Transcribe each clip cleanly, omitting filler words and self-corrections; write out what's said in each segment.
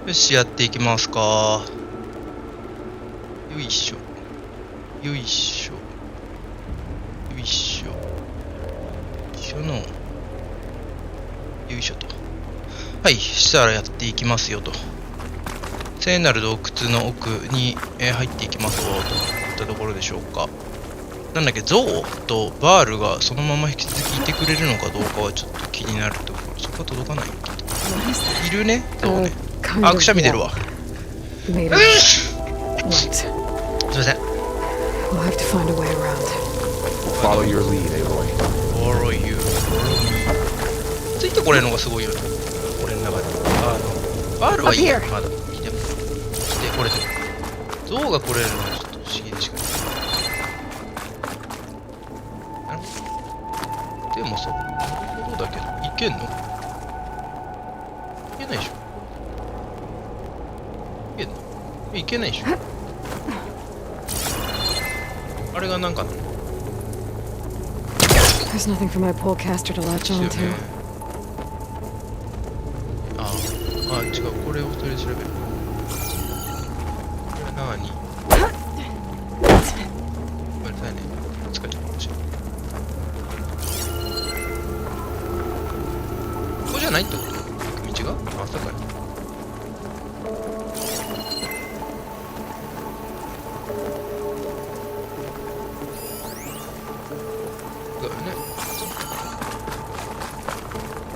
よし、やっていきますか。よいしょ。よいしょ。よいしょ。よいしょの。よいしょと。はい、したらやっていきますよと。聖なる洞窟の奥に、入っていきますよといったところでしょうか。なんだっけ、ゾウとバールがそのまま引き続きいてくれるのかどうかはちょっと気になるところ。そこは届かない。いるね、ゾウね。あ、くしゃみ出るわ。すいません。Follow your lead, Aloy. Follow you. ついてこれるのがすごいよね。俺の中で。バールはいいよ。まだ。来てこれてる。ゾウが来れるのはちょっと不思議でしかない。なるほど。でもさ、なるほどだけど、いけんの？いけないでしょ。いけないでしょ。あれがなんかなの？ There's nothing for my polecaster to latch on to. あ、違う。これをそれで調べる。これ何？これだよね。疲れちゃった。ここじゃないってこと？道が？あ、そうかよ。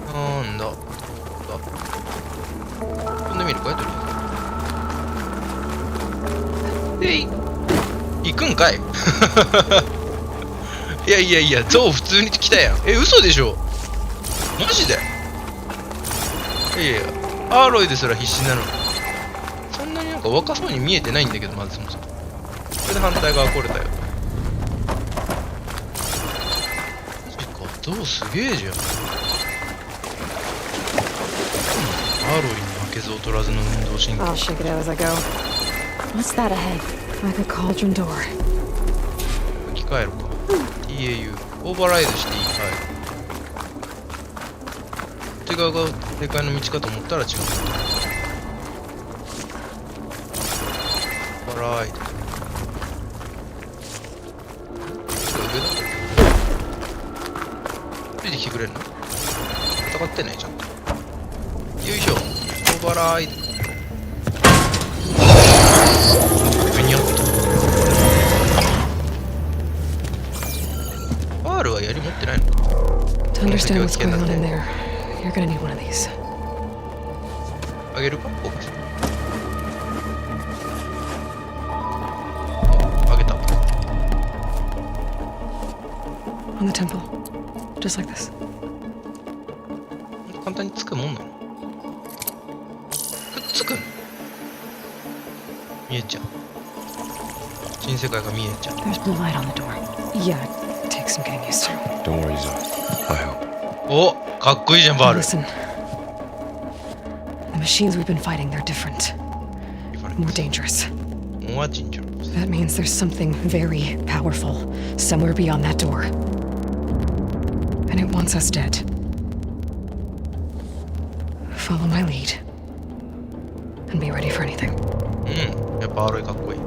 なんだ。飛んでみるかいとりあえず。行くんかいいやいやいや、ゾウ普通に来たやん。嘘でしょ。マジで。いやいや、アーロイですら必死なのに。そんなになんか若そうに見えてないんだけど、まずそもそも。これで反対側来れたよ。マジか、ゾウすげえじゃん。アーロイに負けず劣らずの運動神経。 I'll shake it out as I go. What's that ahead? Like a cauldron door. 書き換えるか。TAU オーバーライドしていい。はい。手側が正解の道かと思ったら違う。オーバーライド。上だ。ついてきてくれるの？戦ってね、ちゃんと。よいしょ。オーバーライド。上にあった。バールは槍持ってないのか。 To understand what's going on in there, you're gonna need one of these. あげるか？こうか。あげた。 On the temple. Just like this. 簡単につくもんなの？くっつくの？見えちゃう。新世界が見えちゃう。 There's blue light on the door. Yeah, it takes some getting used to. Don't worry, Zoe. I help. お、かっこいいじゃん、バール。 Listen. The machines we've been fighting, they're different. More dangerous. More dangerous. That means there's something very powerful somewhere beyond that door. And it wants us dead. Follow my lead. And be ready for anything. やっぱアロイかっこいい。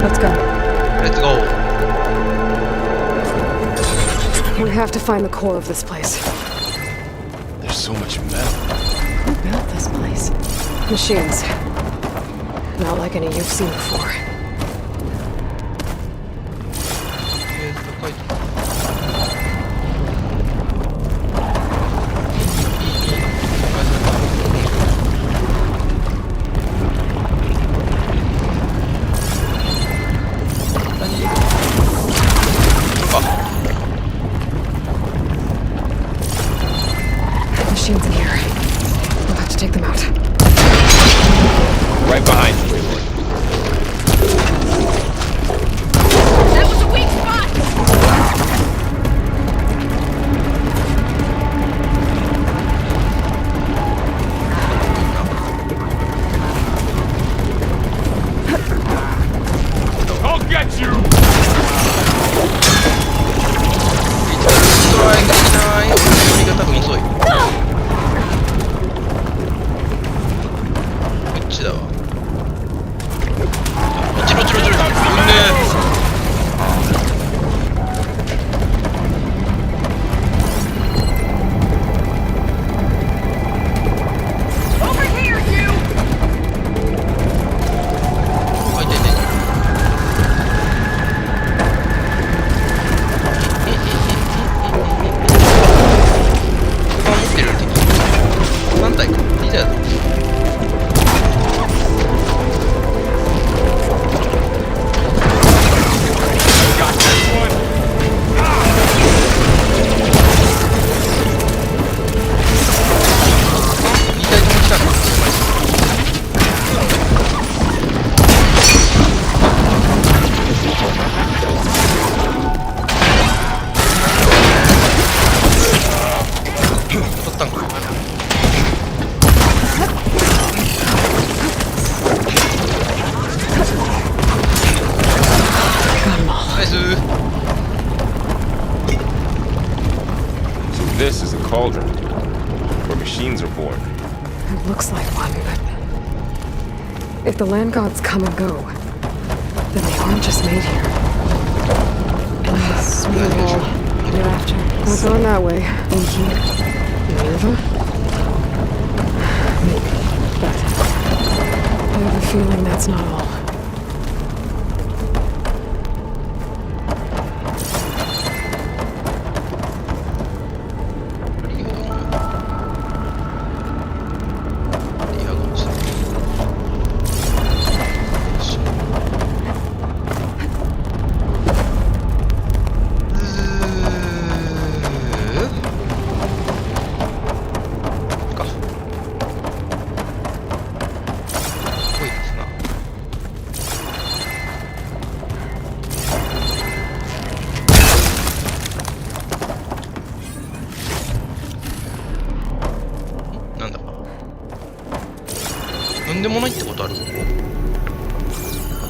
Let's go. Let's go. We have to find the core of this place. There's so much metal. Who built this place? Machines. Not like any you've seen before. 高いと。Machines in here. We'll have to take them out. Right behind you, Aloy. That was a weak spot! This is a cauldron where machines are born. It looks like one, but if the land gods come and go, then they aren't just made here. Sweet wall. You're after. Not going that way. In here. Over? Maybe. But I have a feeling that's not all.なんでもないってことある？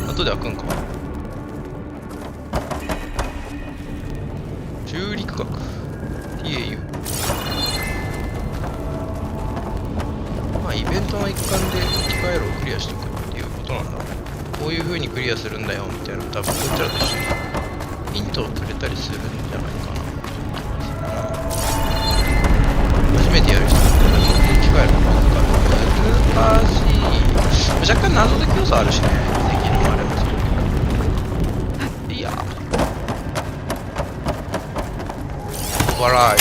後で開くんか。中陸学 TAU。まあイベントの一環で機械路をクリアしておくっていうことなんだ。こういう風にクリアするんだよみたいなの多分こちらと一緒にヒントをくれたりするんじゃないかな。初めてやる人だったら機械路が難しい。若干謎的要素あるしね。敵のあれもそう。いや笑い。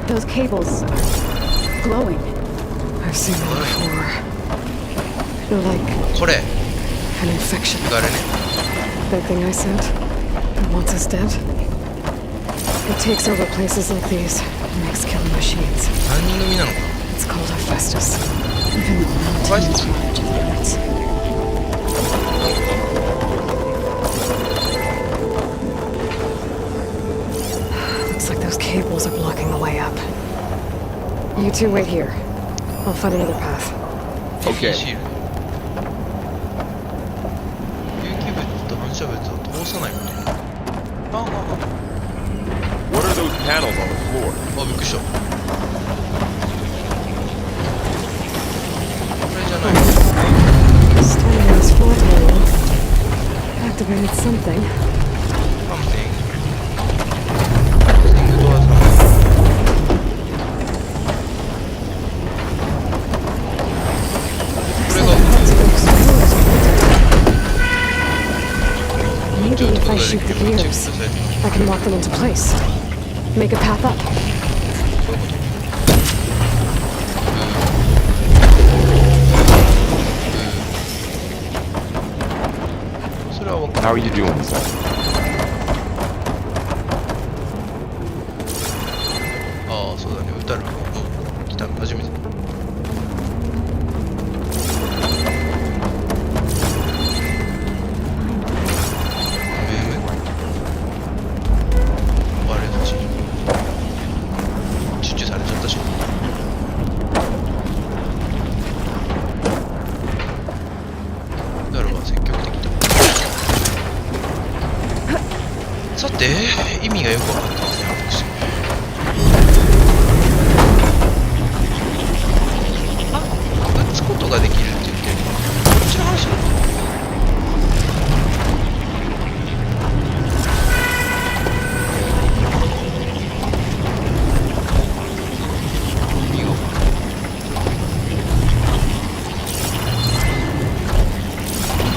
Those cables are glowing. I've seen them before. They're like これ an infection. 気軽ね。 That thing I sent, that wants us dead. It takes over places like these and makes killing machines. 何人組なのか。 It's called Hephaestus. Even the mountains run to the limits. Looks like those cables are blocking the way up. You two wait here. I'll find another path. Okay. シール有機物と反射物を通さないみたいな。What are those panels on the floor? あ、びっくりした。これじゃない。 Starting this floor panel. Activated something. Something. Something to us. これが Maybe if I shoot the gears, I can lock them into place. Make a path up. それは分か How る。 are you doing this? ああ、そうだね。歌る。来たの初めて。さて、意味がよく分かってますね、私。あ、打つことができるって言ってる。こっちの話だと。見よう。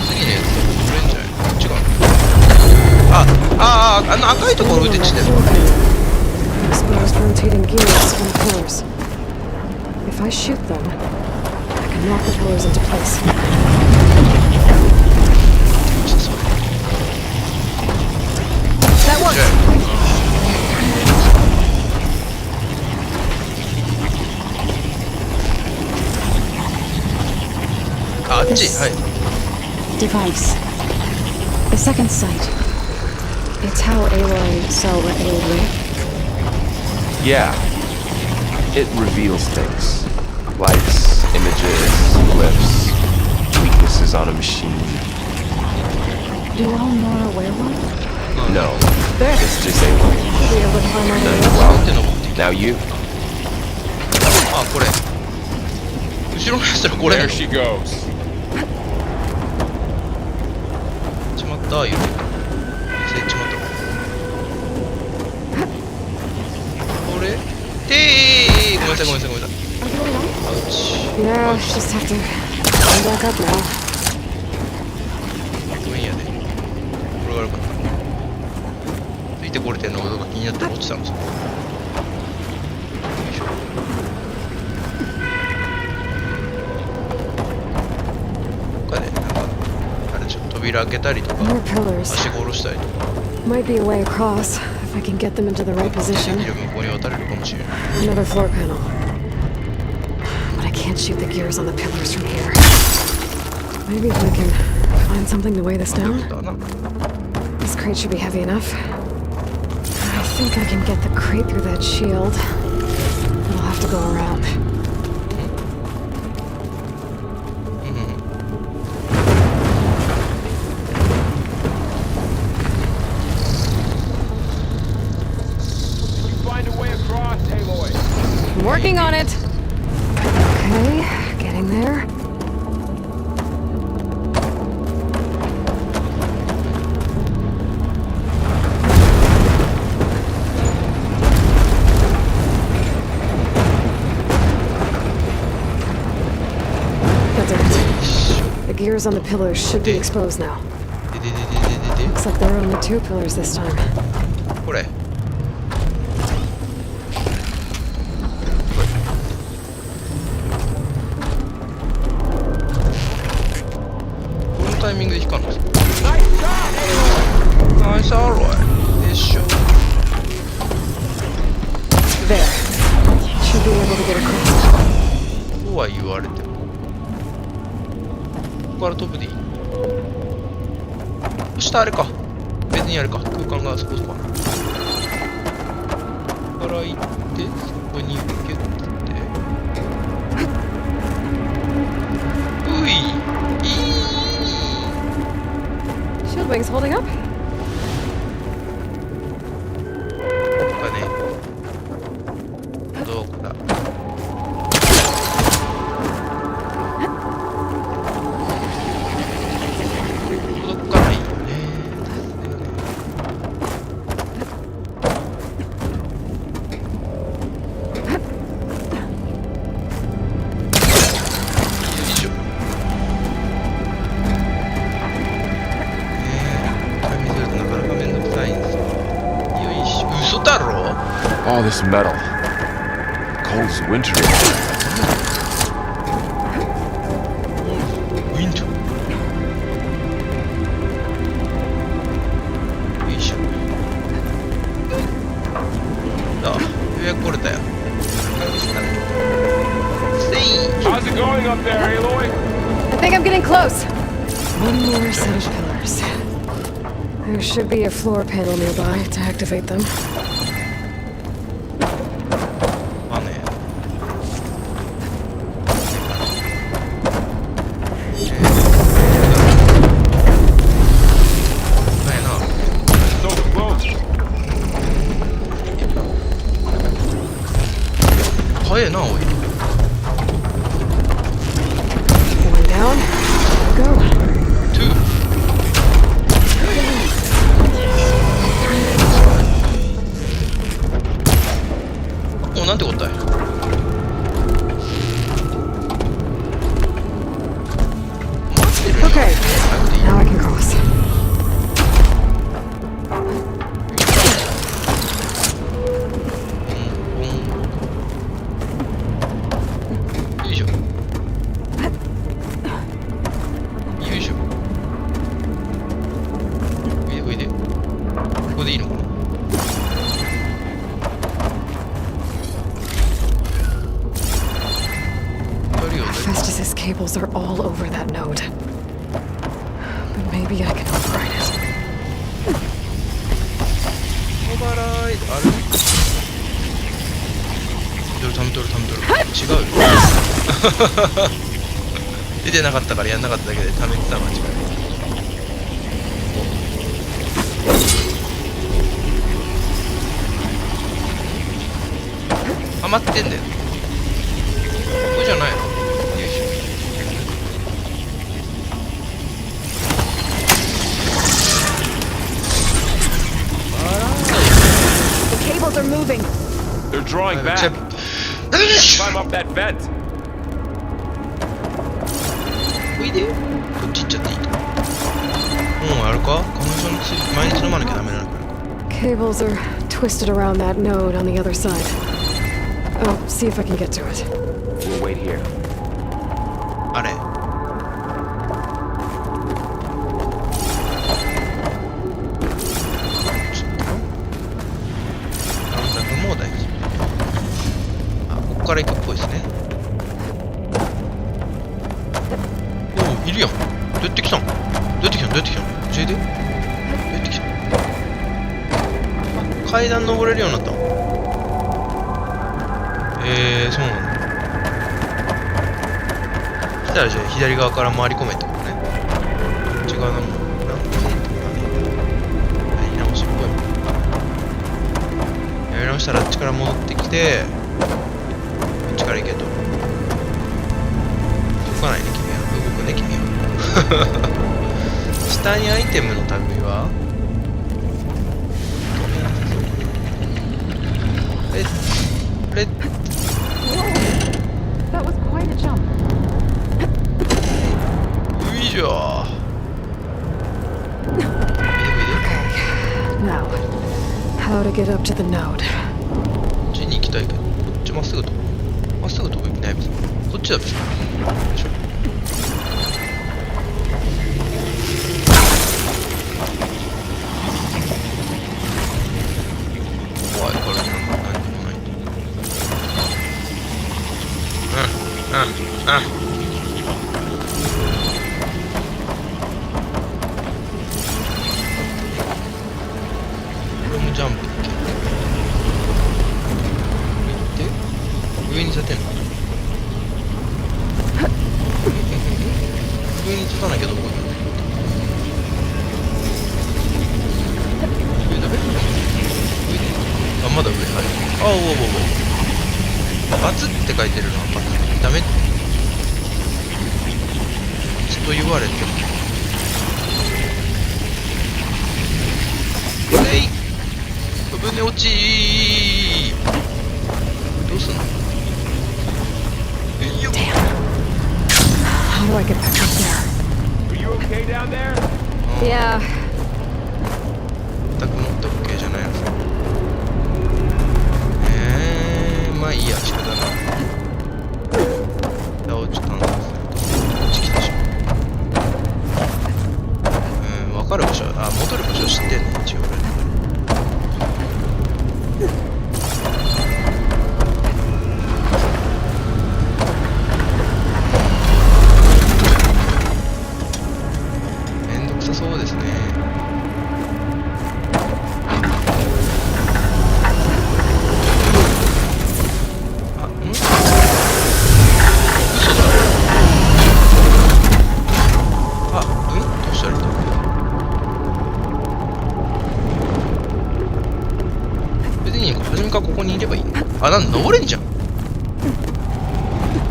次のやつだとこれんじゃない？こっちが。あの赤いところ打てちてる。 Exposed rotating gears from the pillars. If I shoot them, I can knock the pillars into place. そう。 That worked. あっち、はい。 Device. The second sight. It's how Aloy saw what Aloy. Yeah. It reveals things. Lights, images, glyphs, weaknesses on a machine. Do all Nora wear one? No, There. it's disabled. Should be able to climb out of it. Well, now you. あ、これ。後ろのやつらこれ。 There she goes. ちまった言うて。見せちまった。これ。ごめんなさいごめんなさいごめんなさい。アウチ。 Yeah, just have to climb back up now. ごめんやで。これが悪かった。ついてこれてんのかどうか気になって落ちたのさ。よいしょ。他でなんかあれちょっと扉開けたりとか More pillars. はしご下ろしたりとか Might be a way across if I can get them into the right で position. きる向こうに渡れるかもしれない。 Another floor panel. But I can't shoot the gears on the pillars from here. Maybe if we can find something to weigh this という down. ことはな。 This crate should be heavy enough. I think I can get the crate through that shield. But I'll have to go around. うんうん。 Find a way across, Aloy. I'm working on it. Okay, getting there. That's it. The gears on the pillars should be exposed now. でででででで Looks like there are only two pillars this time. これ。このタイミングで光るんですか。ナイスアロイでしょ。 There. Should be able to get across. とは言われてもここから飛ぶでいい。下あれか別にあれか空間がそこそこある。ここから行ってそこに受けてういい Shield wings holding up? ここかねどこだ。届かないよね。よいしょ。タイミングだとなかなかめんどくさいんですよ。よいしょ。嘘だろ。 All this metal. Cold as winter. ウィンドウ。よいしょ。あ、ようやく来れたよ。せい。 How's it going up there, Aloy? I think I'm getting close. One more set of pillars. There should be a floor panel nearby to activate them. まあね。ないな。 So close. 早いな、おい。 One down. Go. 2。お、なんてこったい。待ってるよ。 Okay. なくていい。 Now I can cross. よいしょ。よいしょ。おいでおいで。ここでいいのかな。やるよ。 Festus's cables are all over that node. But maybe I can override it. オーバーライドある。貯めとる。違うよ。出てなかったからやんなかっただけで貯めてた間違い。余ってんだよ。ここじゃないの。よいしょ。The cables are moving. They're drawing back. Climb up that vent. おいで。こっち行っちゃっていいと。あれか花粉症に毎日飲まなきゃダメなのか。 Cables are twisted around that node on the other side. I'll see if I can get to it. We'll wait here. あれちょっと探索も大事。あ、ここから行くっぽいですね。おお、いるやん。どうやって来たん？教えて。どうやって来たん？階段登れるようになったの？そうなんだ。来たらじゃあ左側から回り込めってことね。こっち側のもやり直しっぽい。やり直したらあっちから戻ってきて、こっちから行けと。動かないね君は。動くね君は。下にアイテムの類はあれThat was quite a jump. よいしょ。Now, how to get up to the node? こっちに行きたいけど、こっちまっすぐ飛ぶ意味ない別に。こっちだ別に。よいしょ。怖いから何にもない。これもジャンプいける。行って上に立てんの。上に立たなきゃどこに。上だべ。あ、まだ上。はい。あ、お。バツって書いてるのはバツダメってちょっと言われても船落ちー。どうすんの。よっ。 How do I get back up there? Are you okay down there? Yeah. 全くもって OK じゃないの。まあいいや、仕方ない。落ちたんです。こっち来たでしょ。分かる場所、あ、戻る場所知ってんね、一応俺。めんどくさそうですね。ここにいればいい。あ、なんだ、登れんじゃん。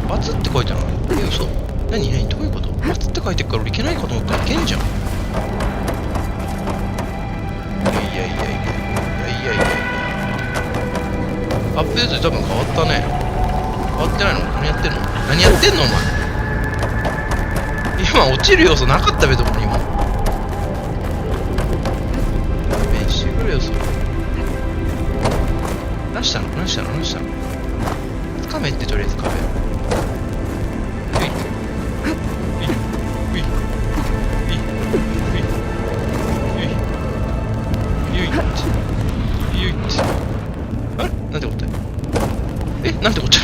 バツって書いてあるの。嘘。何どういうこと。バツって書いてるから俺いけないかと思ったらいけんじゃん。いや。アップデートで多分変わったね。変わってないの。何やってんのお前。今落ちる要素なかったべところ今。飯してくれよそれ。何したの掴めってとりあえず壁。あれなんてこったなんてこっちゃ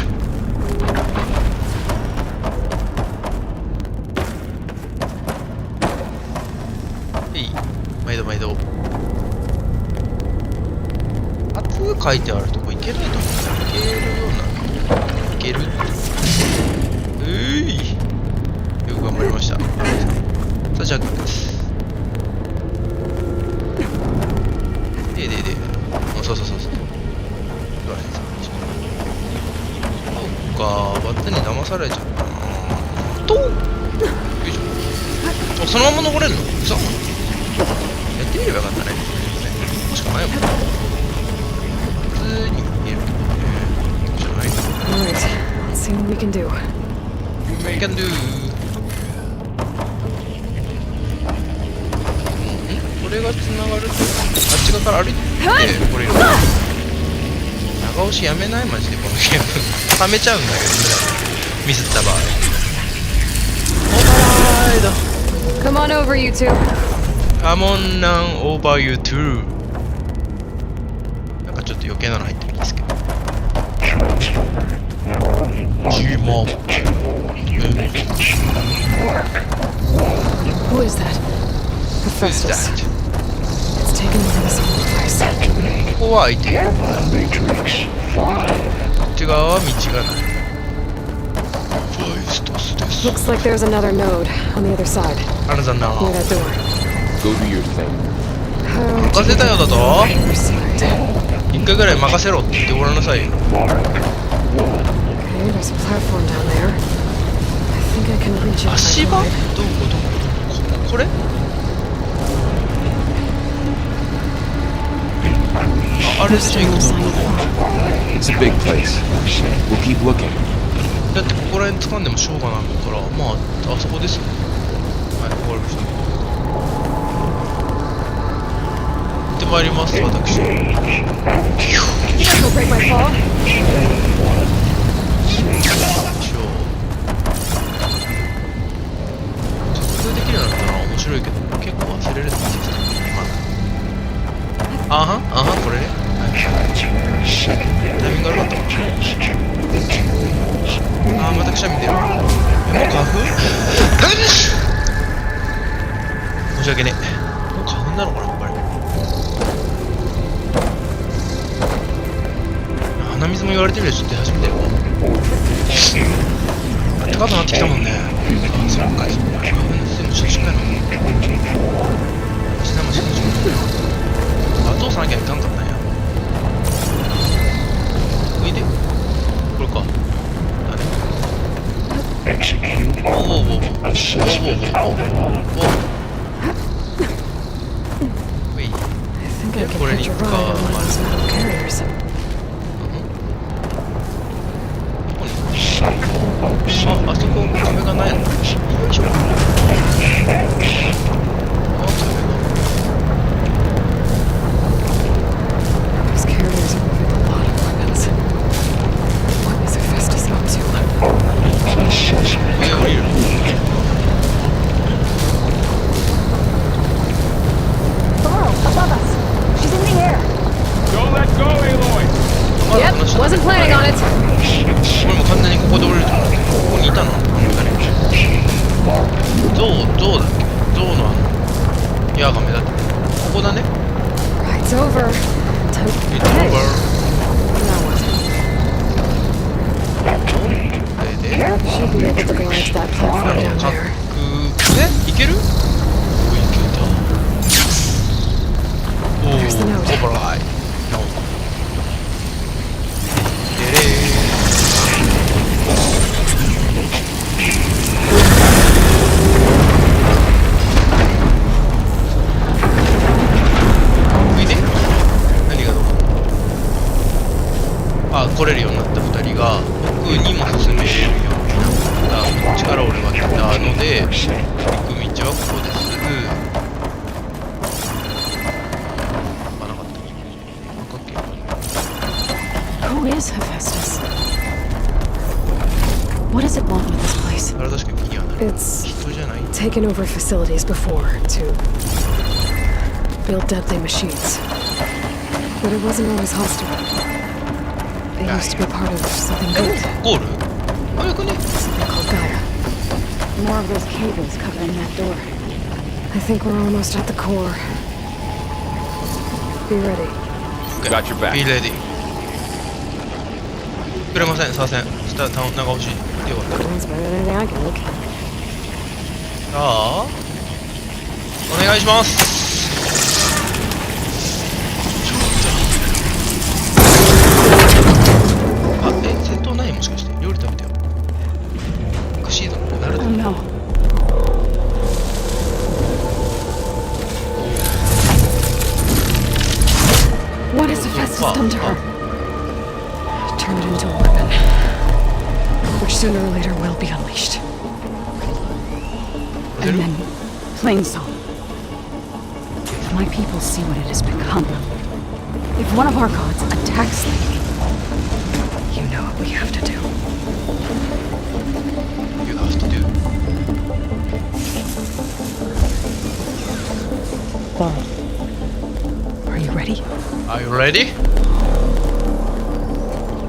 毎度書いてあるとこ行けないと思うんだよ。行けるような。か、バッテンに騙されちゃったな。とよいしょ。あ、そのまま登れるの？嘘？やってみればよかったね。しかないもん。普通に見えるけどね。じゃないの。Alright, let's see what we can do. We can do. これが繋がると、あっち側から歩いてこれる。長押しやめないマジでこのゲーム。溜めちゃうんだけどね。ミスった場合。Come on over, you two. Come on now over you too. なんかちょっと余計なの入ってるんですけど。Gモン。Who is that? Hephaestus. It's taken over this whole place. ここは開いてる。こっち側は道がない。ファイストスです。 Looks like there's another node on the other side. あなたな。 Near that door. Go do your thing. 任せたようだと。 Other side. 一回ぐらい任せろって言ってごらんなさいよ。 Okay, there's a platform down there. I think I can reach it. 足場？どここれ？あれでしょ、行くと。 It's a big place. We'll keep looking. だってここら辺掴んでもしょうがないから、まあ、あそこですよ。はい、わかりました。行ってまいります、私。Don't break my fall. 滑空できるようになったら面白いけど、結構忘れるってシステムね、まだ。あはん、これね。タイミング悪かったかな。またくしゃみ出る。もう花粉？申し訳ねえ。もう花粉なのかな、やっぱり。鼻水も言われてみればちょっと出始めてるわ。あったかくなってきたもんね。あ、そっか、花粉の水もちょっとしっかりなの。下もしんじゃう。後押さなきゃいかんかったんや。おいで。これか。おお。I think I can catch a ride on one of those metal carriers. あそこ壁がないの。よいしょ。These carriers are moving a lot of weapons. What is Hephaestus up to? 降りる。 Above us. She's in the air. Don't let go, Aloy! Yep, wasn't planning on it. 俺も完全にここで降りると思う。ここにいたの？ゾウだっけ？ゾウの矢が目立ってる。ここだね。Ride's over. Time to It's Hey. over. Now what? で、 Should be able to go into that platform down there. いける？いけた。おー、オーバーライド。でれー。来れるようになった2人が奥にも進めれるようになったこっちから俺は来たので行く道はここです。あ、なかった。Who is Hephaestus? What does it want with this place? あれ確かに気にはなる。 It's 人じゃない。 taken over facilities before to build deadly machines. But it wasn't always hostile. It used to be part of something good. ゴール？早くね。 Something called Gaia. More of those cables covering that door. I think we're almost at the core. Be ready. Got your back. Be ready. くれません、左遷。長押しでよかった。 That's better than anything I can look. さあ、お願いします。あ、戦闘ないもしかして料理食べ sooner or later will be unleashed. And then, plain song. If my people see what it has become, if one of our gods attacks them, You know what we have to do. You have to do. Are you ready? Are you ready?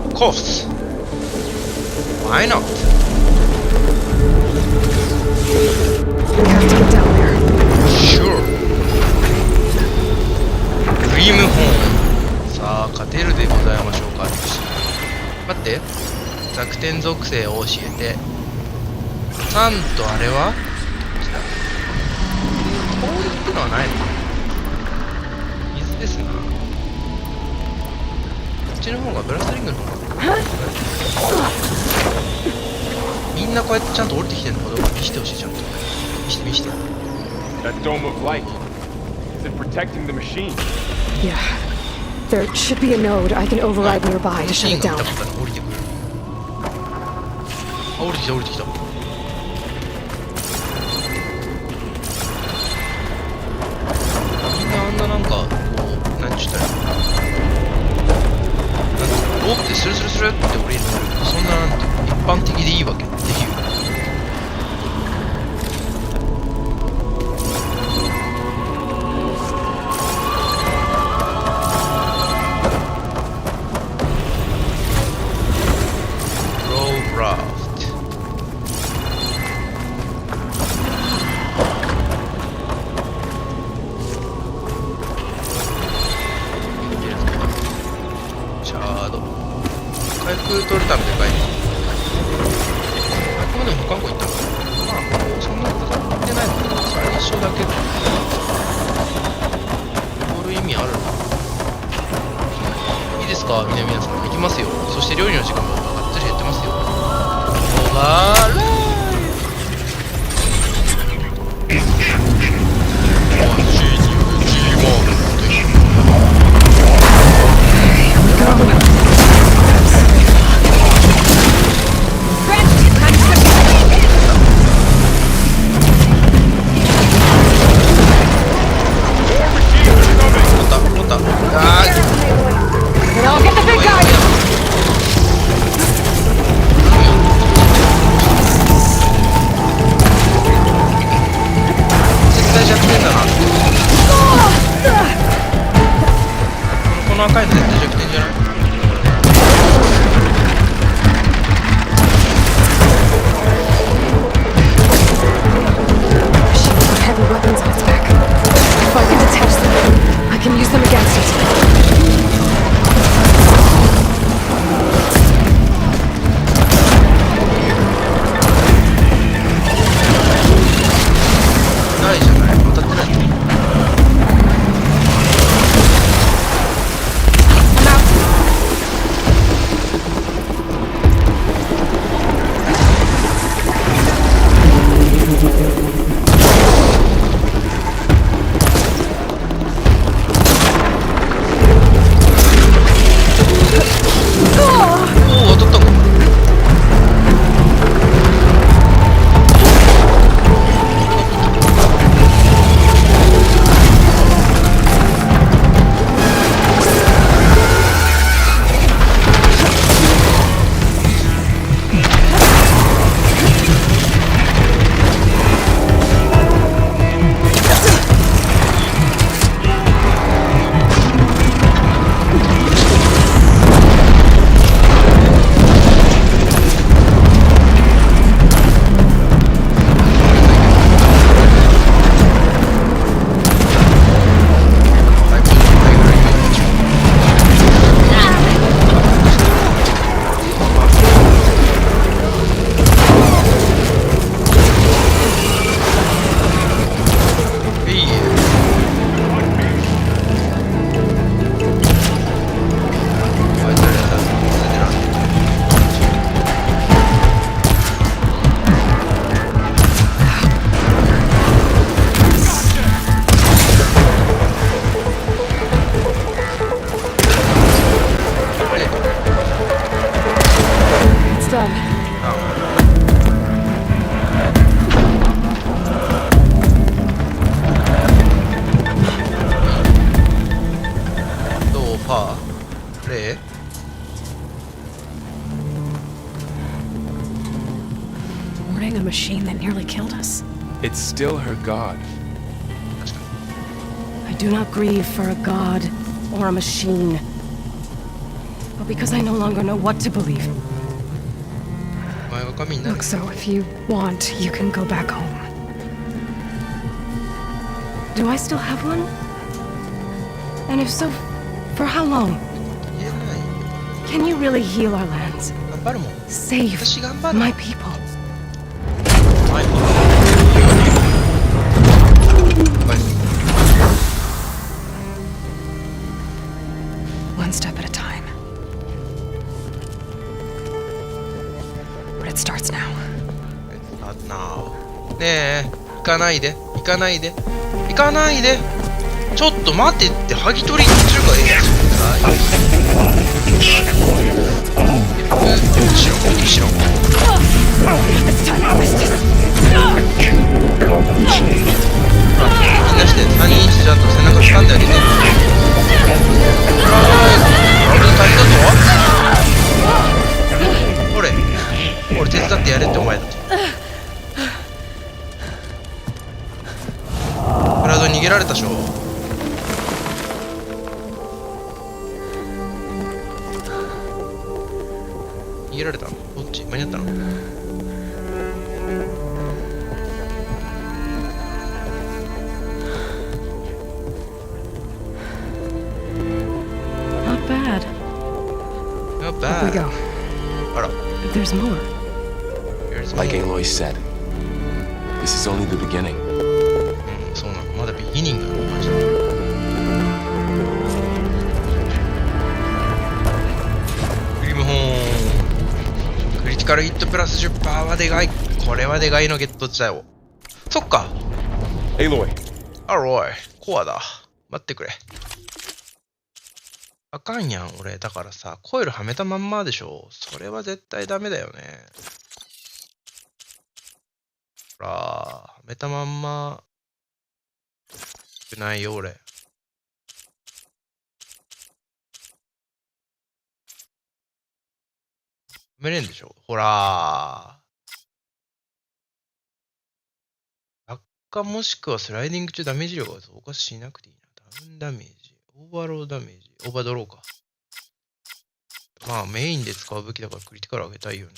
Of course. Why not? We have to get down there. Sure. Dream Home. さあ、勝てるでございましょうか。待って。弱点属性を教えて。3とあれはこっちだ。氷ってのはないのか。水ですな。こっちの方がブラストリングの方が。みんなこうやってちゃんと降りてきてるのかどうか見せてほしい。ちゃんと見せて。 That dome of light. Is it protecting the machine? Yeah. There should be a node I can override nearby to シ shut ーン it が down. 見たかったら降りてくる。あ、降りてきた降りてきた。みんなあんななんかこう何ちゅったらいいのかな。なんかロープでスルスルスルって降りるのそんななんて一般的でいいわけっていう。回復取るためでかい。あくまでも他の子行ったのかな。まあ、そんなこと変わってないのかな。最初だけ取る意味あるのかな。いいですか、ね、皆さん。行きますよ。そして料理の時間もがっつり減ってますよ。オーバーライこの赤いの絶対弱点じゃない？ Heavy weapons on its back. If I can detach them, I can use them against it. It's done. mourning a machine that nearly killed us? It's still her god. I do not grieve for a god or a machine, but because I no longer know what to believe. お前が神になる Look, so if you want, you can go back home. Do I still have one? And if so, for how long? 言えないよ Can you really heal our lands? 頑張るもん Save 私頑張る my people? はいはい One step at a time. But it starts now. Now ねえ行かないで行かないで行かないでちょっと待ってって剥ぎ取り中華ええやつしろしろみんなして3人してちゃんと背中掴んであげて俺手伝ってやれってお前だってクラウドに逃げられたでしょ逃げられたのどっち間に合ったのNot bad. Not Up we bad go. あら But there's more. Like Aloy said, this is only the beginning. そうなのまだビギニングなのマジでクリムホーンクリティカルヒットプラス 10% はでかいこれはでかいのゲットしたよそっか Aloy, アロイコアだ待ってくれあかんやん俺だからさコイルはめたまんまでしょそれは絶対ダメだよねほらはめたまんまないよ俺はめれんでしょほら落下もしくはスライディング中ダメージ量が増加しなくていいなダウンダメージオーバーローダメージオーバードローかまあメインで使う武器だからクリティカル上げたいよね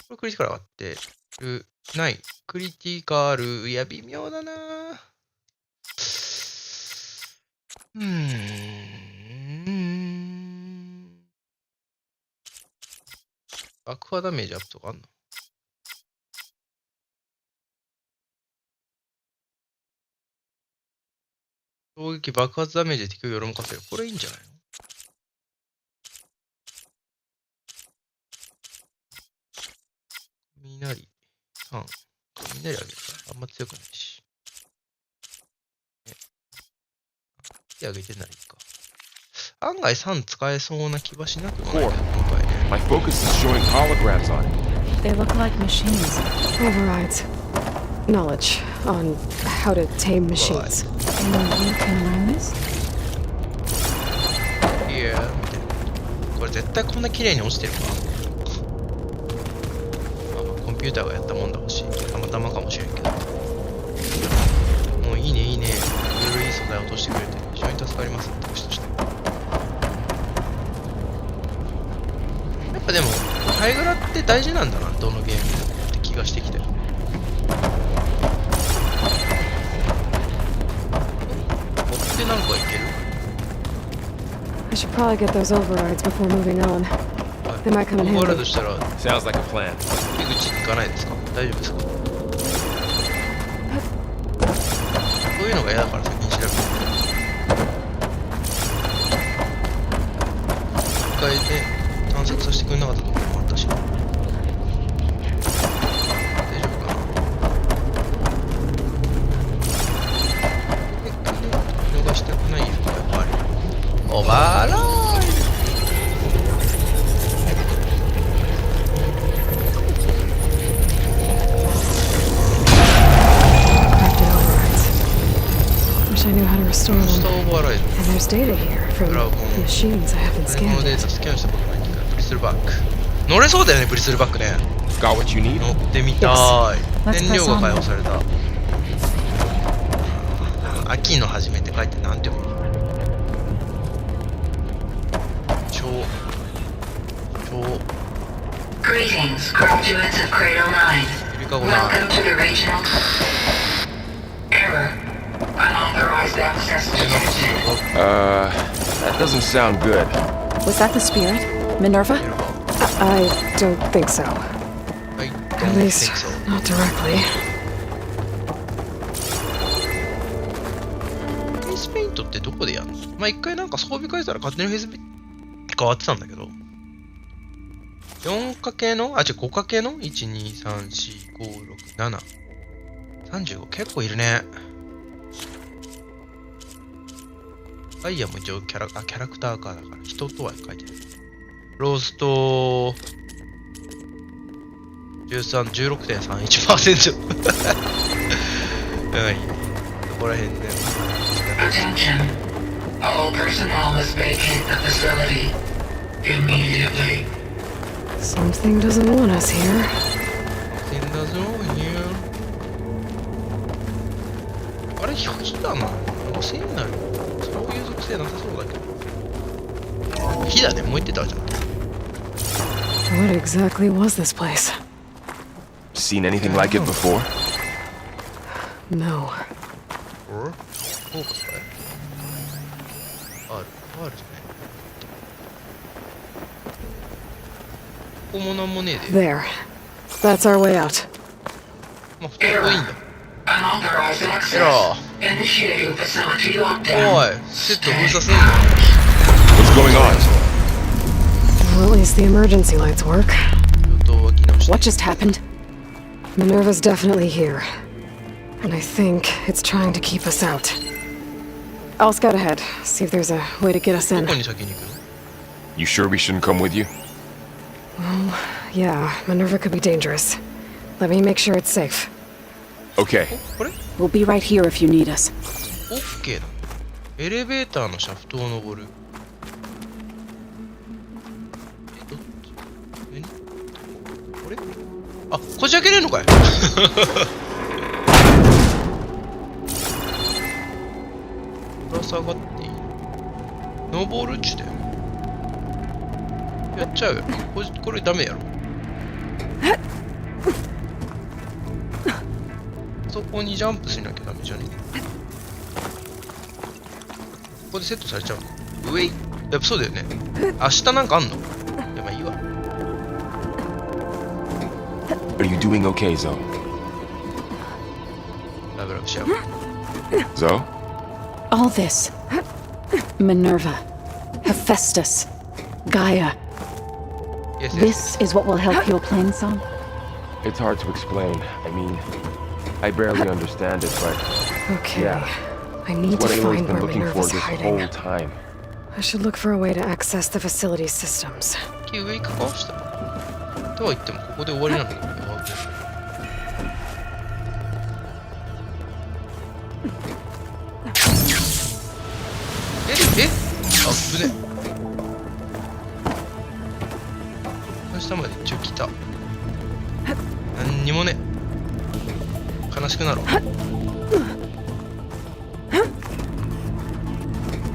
これクリティカル上がってるないクリティカルいや微妙だな爆破ダメージアップとかあんの衝撃爆発ダメージで敵をよろむかせるこれいいんじゃないの雷3雷あげるかあんま強くないし手上げてないか案外3使えそうな気はしなくもないね今回ね my focus is showing holograms on it. They look like machines. Overrides. Knowledge on how to tame machines. And you can learn this? いやこれ絶対こんな綺麗に落ちてるかコンピューターがやったもんだろうしたまたまかもしれんけどもういいねいいねいろいろいい素材を落としてくれて非常に助かります私としてやっぱでもハイグラって大事なんだなどのゲームでもって気がしてきたよこってなんかいける I should probably get those overrides before moving on. They might come in オーバーライ handy. ドしたら Sounds like a plan. 入り口に行かないですか大丈夫ですかそういうのが嫌だから先に調べて一回で探索させてくれなかったところもあったし大丈夫かな見逃したくないよやっぱりオーバーライドWish I knew how to restore スタ them. ーオーバーライド And there's data here from Bravo. machines I haven't この scanned データ yet. スキャンしたことないからクリスタルバック乗れそうだよね、ブリスルバックね。 Got what you need? 乗ってみたい。 Let's 燃料 press が on. 解放された。秋の初めって書いてなんて読むの？Greetings, graduates of Cradle 9. ゆりかご Welcome to the regional error. Unauthorized access to engine. That doesn't sound good. Was that the spirit? Minerva? I don't think so. I At don't least, think so. not directly. フェイスペイントってどこでやるの？まあ一回なんか装備変えたら勝手にフェイスペイント変わってたんだけど。4× のあ、違う 5× の 1,2,3,4,5,6,7 35結構いるね。ガイアも一応キャラクターかだから人とは書いてない。ロースト 16.31% はい。どこら辺で Attention. All personnel must vacate the facility immediately. Something doesn't want us here. 全然だぞ、あれ、火だな。聖なる。そういう属性なさそうだけど。火だね、燃えてたじゃん。What exactly was this place? Seen anything like it before? No. そうか、それ。あるじゃない。ここもなんもねえで。 There. That's our way out. まあ、普通はいいんだ。 Unauthorized access. えら Initiating facility お lockdown. い、セット封鎖すんの What's going on? Well, at least the emergency lights work. ちょっと脇直して。 What just happened? Minerva's definitely here. And I think it's trying to keep us out. I'll scout ahead, see if there's a way to get us ど in. こに先に行くの？ You sure we shouldn't come with you? Yeah, Minerva could be dangerous. Let me make sure it's safe. Okay. これ We'll be right here if you need us. オッケーだ。エレベーターのシャフトを登る。どっち？何？これ？あ、こっち開けれるのかい？ぶら下がっていい？登るっちだよ。やっちゃうよ。これダメやろ。そこにジャンプしなきゃダメじゃね？ここでセットされちゃうの？上？やっぱそうだよね。明日なんかあんの？いや、まあいいわ。Are you doing okay, Zoe? ラブラブしちゃう。 Zoe? All this. Minerva. Hephaestus. Gaia. Yes, yes, This is what will help heal Plainsong? It's hard to explain. I mean, I barely understand it, but Okay. Yeah. I need to what Aloy's find been where looking for Minerva's this hiding. whole time. I should look for a way to access the facility's systems. 上行くかした。とは言ってもここで終わりなのか。え？あっぶね。下まで一応来た。なんにもね。悲しくなる。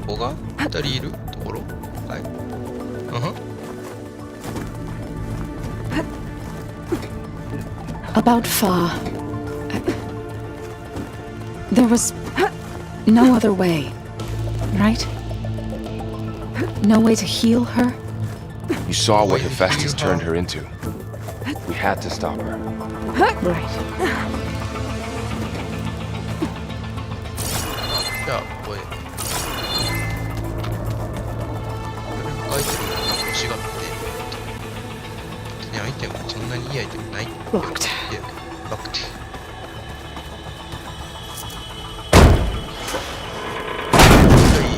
ここが2人いるところ？はい。About far. There was no other way, right? No way to heal her? You saw what Hephaestus turned her into. We had to stop her. Right. じゃあ、ここへ。書いてるのが欲しがって。別にアイテムそんなにいいアイテムない。 Locked. で、バックティ。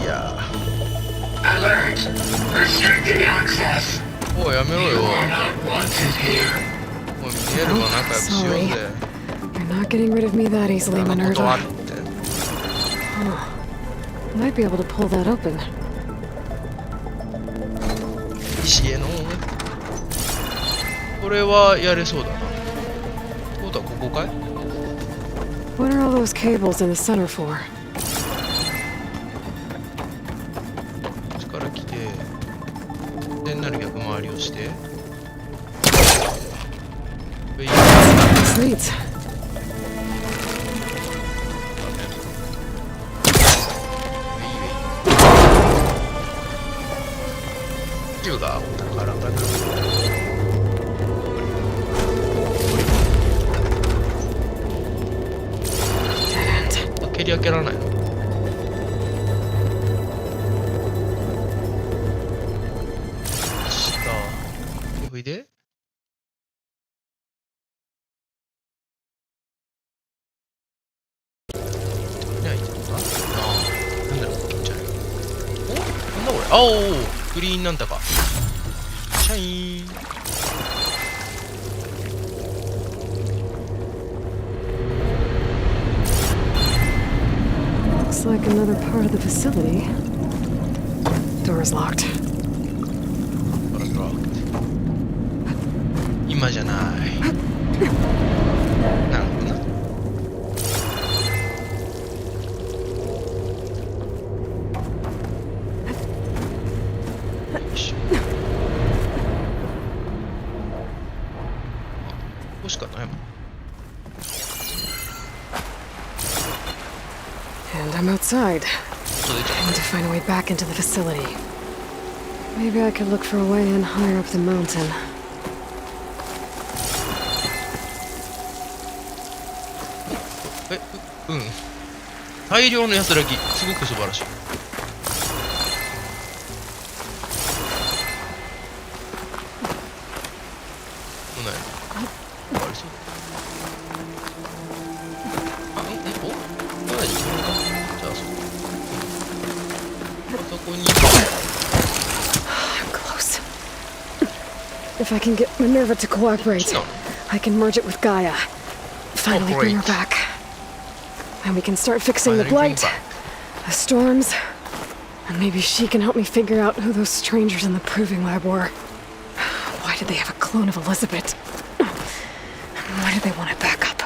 いや Alert. Restricted access. ー。おい、やめろ You よ。 are not wanted here. おい、ミゲルは仲良くしようぜ。 You're not getting rid of me that easily, そんなことあ Minerva. るって。 Might be able to pull that open. 石への。これはやれそうだな。ってことはここかい？ What are all those cables in the center for? こっちから来て、点なる逆回りをして。This leads. 銃がお宝かな。蹴り上げられないの？下。おいで。ないかな。なんだろう、気持ち悪い。お、なんだこれ。あお、グリーンなんだか。シャイーン。Looks like another part of the facility. Door's locked. 今じゃない。なるほどな。よいしょ。ここしかないもん。And I'm outside, trying to find a way back into the facility. Maybe I could look for a way in higher up the mountain. うん。大量の安らぎ、すごく素晴らしい。来ない。あれそう。あ、お？まだ行くのか。じゃあそう。あそこに。I'm close. If I can get Minerva to cooperate, I can merge it with Gaia. Finally bring her back. And we can start fixing the blight, the storms, and maybe she can help me figure out who those strangers in the proving lab were. Why did they have a clone of Elizabeth? And why did they want it back up?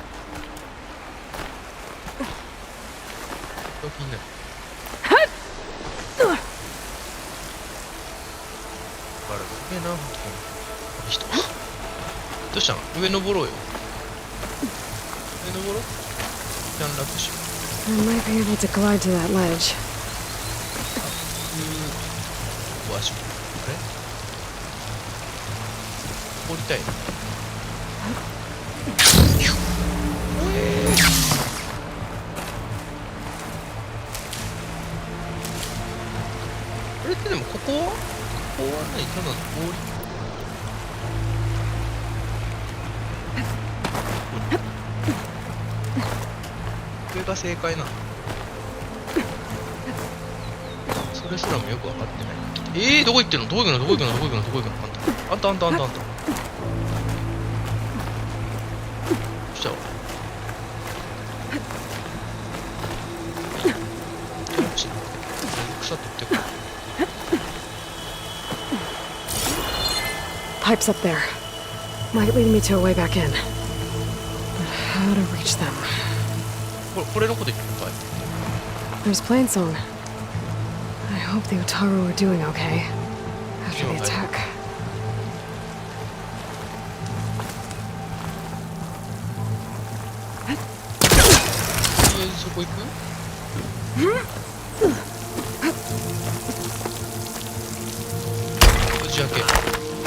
I might be able to glide to that ledge. 降りたいの。これってでもここは何？ただの氷？これが正解なの？それすらもよく分かってない。どこ行ってんの？どこ行くの？どこ行くの？どこ行くの？どこ行くの？あんた。しちゃおう。草取ってこい。Pipes up there. Might lead me to a way back in. But how to reach them? これのこと言ってるかい？ There's Plainsong. I hope the Utaru are doing okay after the attack. そこ行く？こじ開け。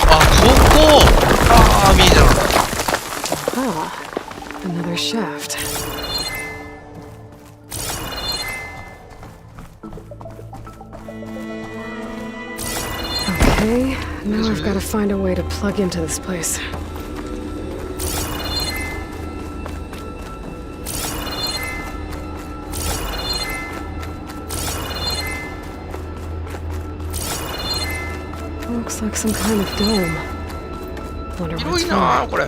あ、ここ！ああ、見えた。Ah, another shaft. Okay, now I've got to find a way to plug into this place. Looks like some kind of dome. Wonder what it's 広いなあ、これ。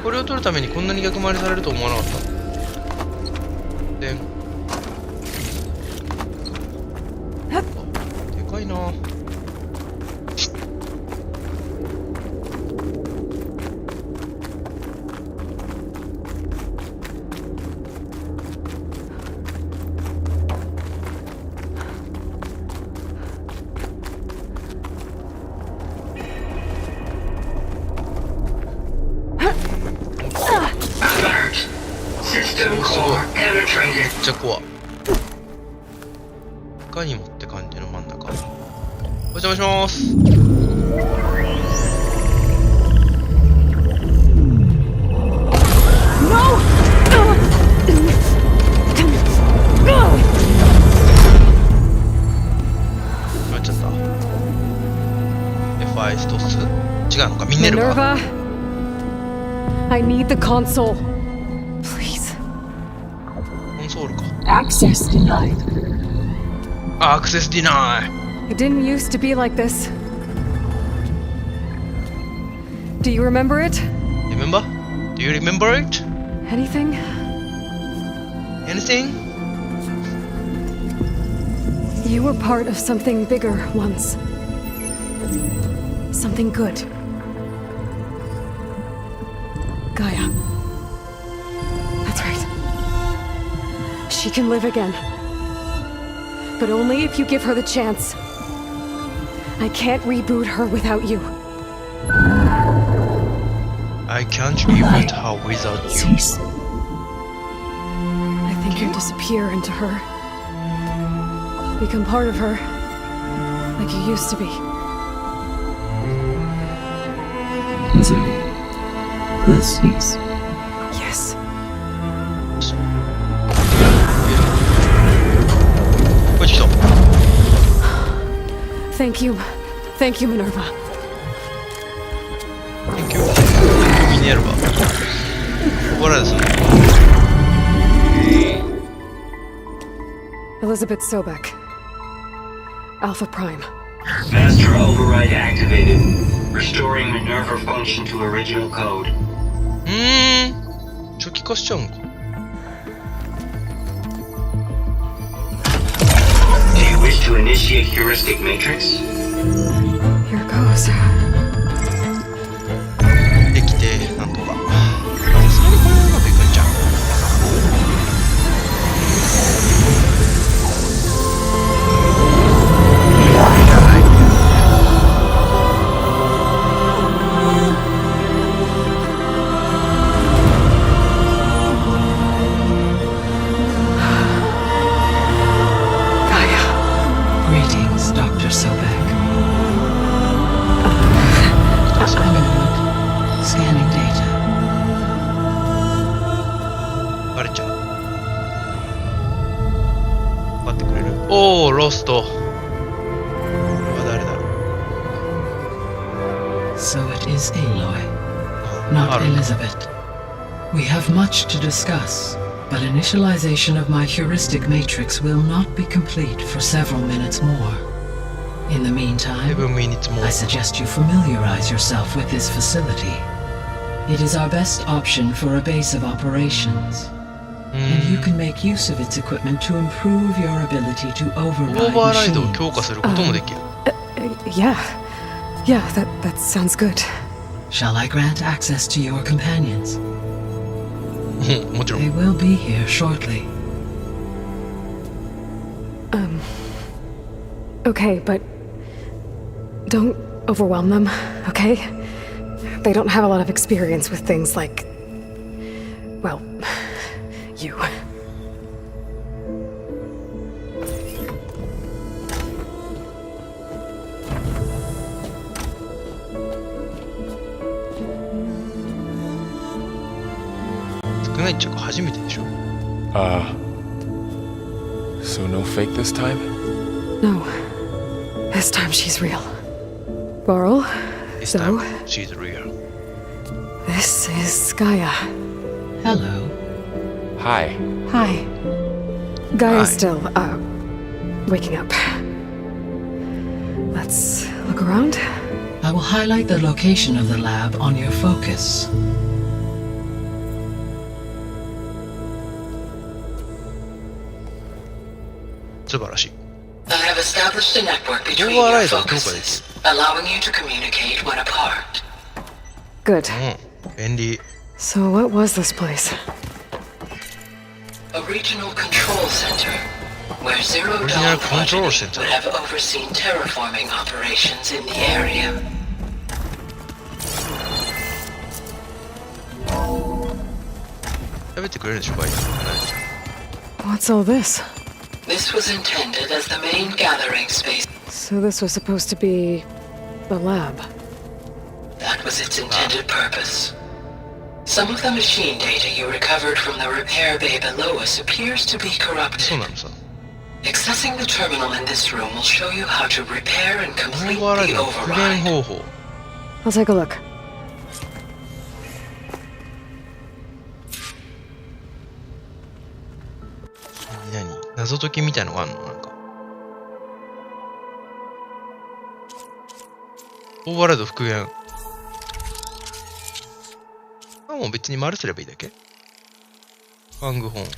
これを取るためにこんなに逆回りされると思わなかった。でかいな。ちゃ怖い。いかにもって感じの真ん中。お邪魔します。なっちゃった。F.I. ストス？違うのか、ミネルヴァ。 I need the console. Please. コンソールか。 Access denied. あ、アクセスディナイ。 It didn't used to be like this. Do you remember it? Remember? Do you remember it? Anything? Anything? You were part of something bigger once. Something good. Gaia. That's right. She can live again. But only if you give her the chance. I can't reboot her without you. I can't reboot her without you. Cease. I think you disappear into her. Become part of her. Like you used to be. Cease. Yes. What you doing? Thank you. Thank you, Minerva. Thank you. Minerva. What else? Elizabeth Sobek. Alpha Prime. Master override activated. Restoring Minerva function to original code. 初期化しちゃうのか。 Do you wish to initiate heuristic matrix? Here goes. できて、なんとか。さすがにこれはうまくいくんじゃん。Greetings, Dr. Sobek. Scanning data. バレちゃう。待ってくれる？おー、ロスト。これは誰だろう。 So it is Aloy, not Elizabeth. We have much to discuss, but initialization of my heuristic matrix will not be complete for several minutes more. In the meantime, 7 minutes more. I suggest you familiarize yourself with this facility. It is our best option for a base of operations, and you can make use of its equipment to improve your ability to オー override バーライドを machines. 強化することもできる。 Yeah. Yeah, that sounds good. Shall I grant access to your companions? もちろ They ん。 will be here shortly. Okay, but don't overwhelm them, okay? They don't have a lot of experience with things like, well, you.少ないっちゃうか初めてでしょ。 So no fake this time? No. This time she's real. Laurel, This so time she's real. this is Gaia. Hello. Hi. Hi. Gaia's Hi. still, waking up. Let's look around. I will highlight the location of the lab on your focus. I have established a network between Override your は強化でき focuses, allowing you to communicate when apart. Good. る。便利。 So what was this place? A regional control center, where Zero Regional Dawn Control Progeny Center. would have overseen terraforming operations in the area. 食べてくれるでしょ、バイト。What's all this? This was intended as the main gathering space. So this was supposed to be the lab. That was its intended purpose. Some of the machine data you recovered from the repair bay below us appears to be そう corrupted. なのさ。 Accessing the terminal in this room will show you how to repair and オ complete ーバーライ the ドの復元 override. 方法。 I'll take a look. 何謎解きみたいのがあるのなんか。オーバーライド復元。あ、もう別に丸すればいいだけ。ファング本。で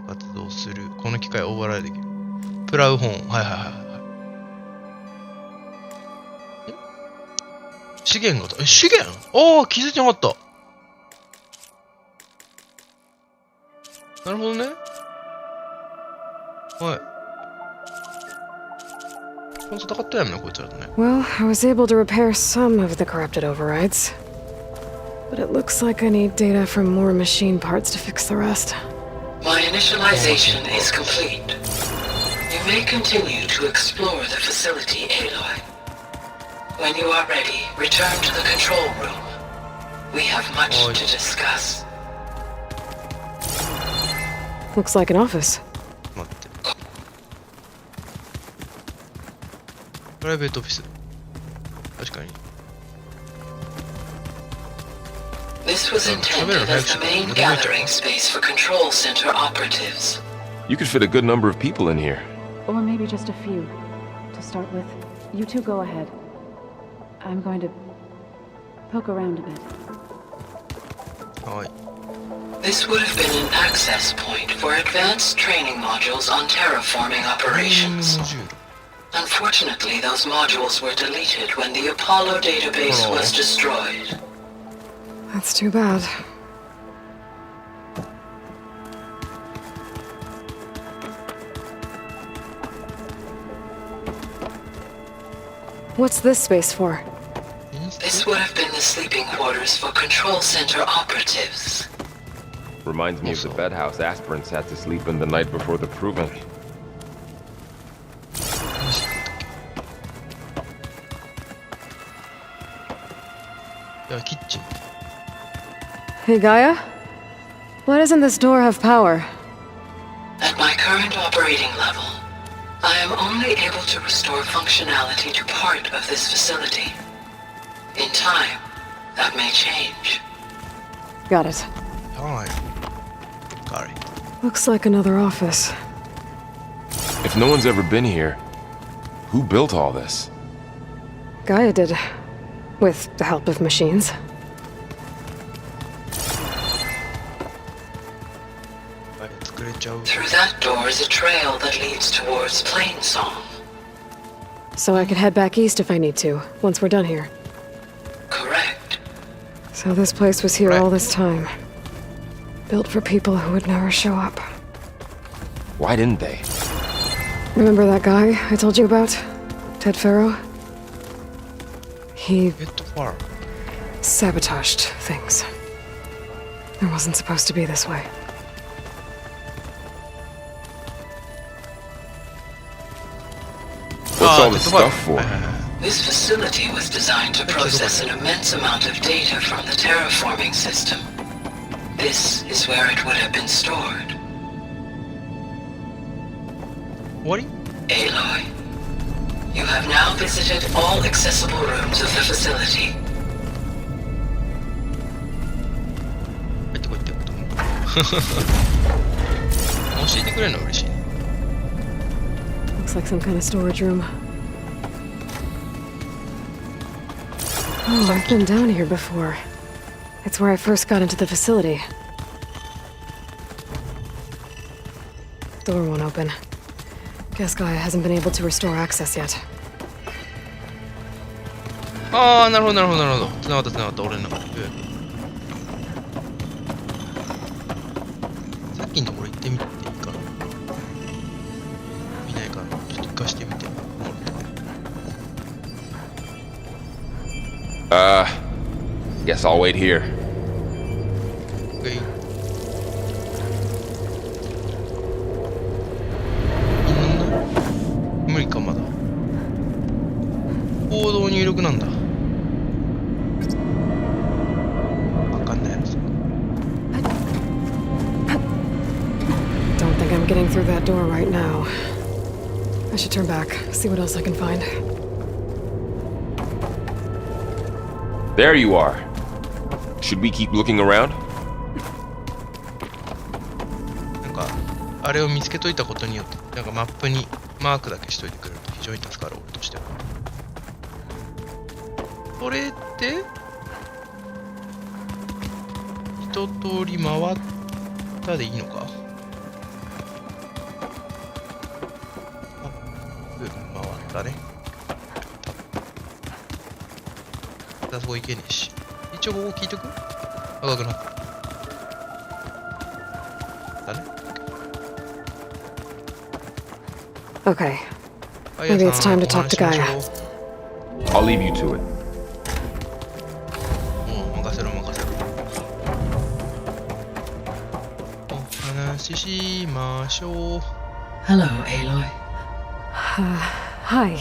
活動する。この機械をオーバーライドできる。プラウ本。はいはいはいはい。資源が、資源ああ、気づいてなかった。なるほどね。はい。この戦ったやんな、こいつらとね。Well, I was able to repair some of the corrupted overrides. But it looks like I need data from more machine parts to fix the rest. My initialization is complete. You may continue to explore the facility, Aloy. When you are ready, return to the control room. We have much to discuss. Looks like an office. 待って。プライベートオフィス。確かに。 This was intended as the main gathering space for control center operatives. You could fit a good number of people in here. Or maybe just a few. To start with, you two go ahead. I'm going to poke around a bit. はい。 This would have been an access point for advanced training modules on terraforming operations. Unfortunately, those modules were deleted when the Apollo database was destroyed. That's too bad. What's this space for? This would have been the sleeping quarters for control center operatives. Reminds me of the bedhouse aspirants had to sleep in the night before the proving. いや、キッチン。 Hey, Gaia? Why doesn't this door have power? At my current operating level, I am only able to restore functionality to part of this facility. In time, that may change. Got it. はい。Got it. Looks like another office. If no one's ever been here, who built all this? Gaia did. With the help of machines. Through that door is a trail that leads towards Plainsong. So I could head back east if I need to, once we're done here. Correct. So this place was here all this time. Built for people who would never show up. Why didn't they? Remember that guy I told you about? Ted Farrow? He sabotaged things. It wasn't supposed to be this way. What's all this stuff for? This facility was designed to process an immense amount of data from the terraforming system. This is where it would have been stored. What? Aloy, you have now visited all accessible rooms of the facility. 入ってこいってことも。教えてくれるの嬉しいね。 Looks like some kind of storage room. Oh, I've been down here before. It's where I first got into the facility. Door won't open. Guess Gaia hasn't been able to restore access yet. ああ、なるほどなるほどなるほど。繋がった繋がった、俺の中で。さっきのところ行ってみていいかな。見ないかな。ちょっと行かしてみて。Guess I'll wait here. Okay. コード入力なんだ。わかんないやつ。Don't think I'm getting through that door right now. I should turn back, see what else I can find. There you are. Should we keep looking around? なんかあれを見つけといたことによって、なんかマップにマークだけしといてくれると非常に助かる、俺としては。それって一通り回ったでいいのか。あ、回ったね。あそこ行けねえし。一応ここ聞いとく？赤くなった。だね。Okay. Maybe it's time to talk to Gaia. I'll leave you to it. もう任せろ任せろ。お話ししましょう。Hello, Aloy. Hi.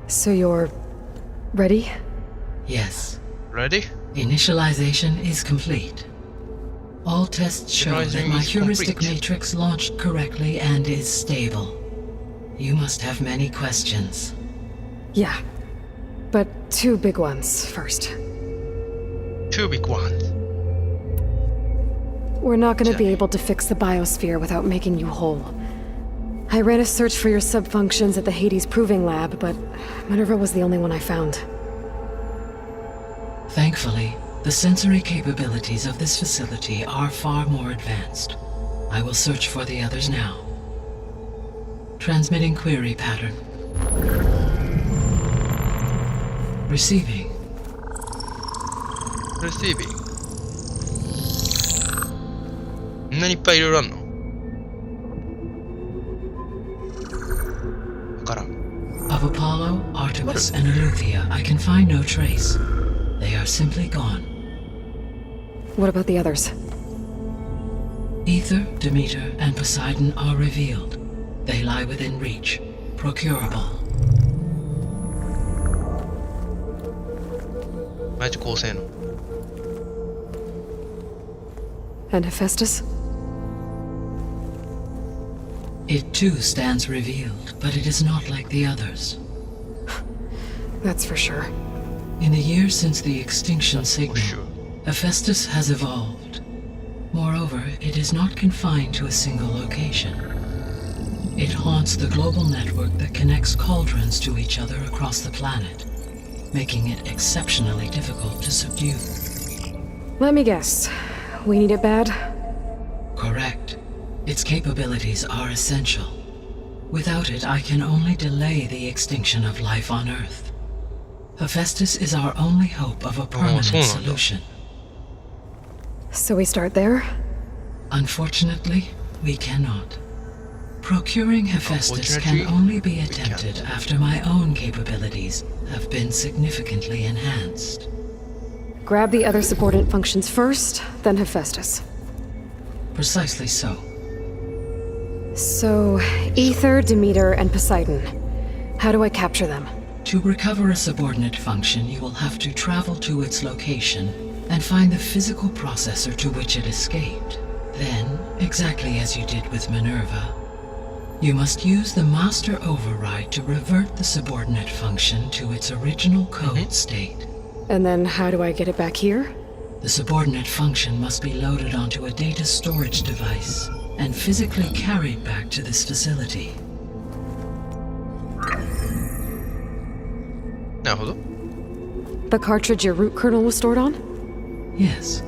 So you're ready? Yes. Ready? Initialization is complete. All tests show that my heuristic matrix launched correctly and is stable. You must have many questions. Yeah. But two big ones first. Two big ones. We're not going to be able to fix the biosphere without making you whole. I ran a search for your subfunctions at the Hades Proving Lab, but Minerva was the only one I found. Thankfully, the sensory capabilities of this facility are far more advanced. I will search for the others now. Transmitting query pattern. Receiving. Receiving. こんなにいっぱいいろいろあんの？わからん。Of Apollo, Artemis, and Eleuthia, I can find no trace. They are simply gone. What about the others? Ether, Demeter, and Poseidon are revealed. They lie within reach. Procurable. マジ高性能。And Hephaestus? It too stands revealed, but it is not like the others. That's for sure. In the years since the extinction signal, sure. Hephaestus has evolved. Moreover, it is not confined to a single location. It haunts the global network that connects cauldrons to each other across the planet, making it exceptionally difficult to subdue. Let me guess. We need it bad? Correct. Its capabilities are essential. Without it, I can only delay the extinction of life on Earth. Hephaestus is our only hope of a permanent solution. So we start there? Unfortunately, we cannot. Procuring Hephaestus can only be attempted after my own capabilities have been significantly enhanced. Grab the other subordinate functions first, then Hephaestus. Precisely so. So, Ether, Demeter, and Poseidon. How do I capture them? To recover a subordinate function, you will have to travel to its location and find the physical processor to which it escaped. Then, exactly as you did with Minerva, you must use the master override to revert the subordinate function to its original code state. And then how do I get it back here? The subordinate function must be loaded onto a data storage device and physically carried back to this facility. なるほど。 The cartridge your root kernel was stored on? Yes.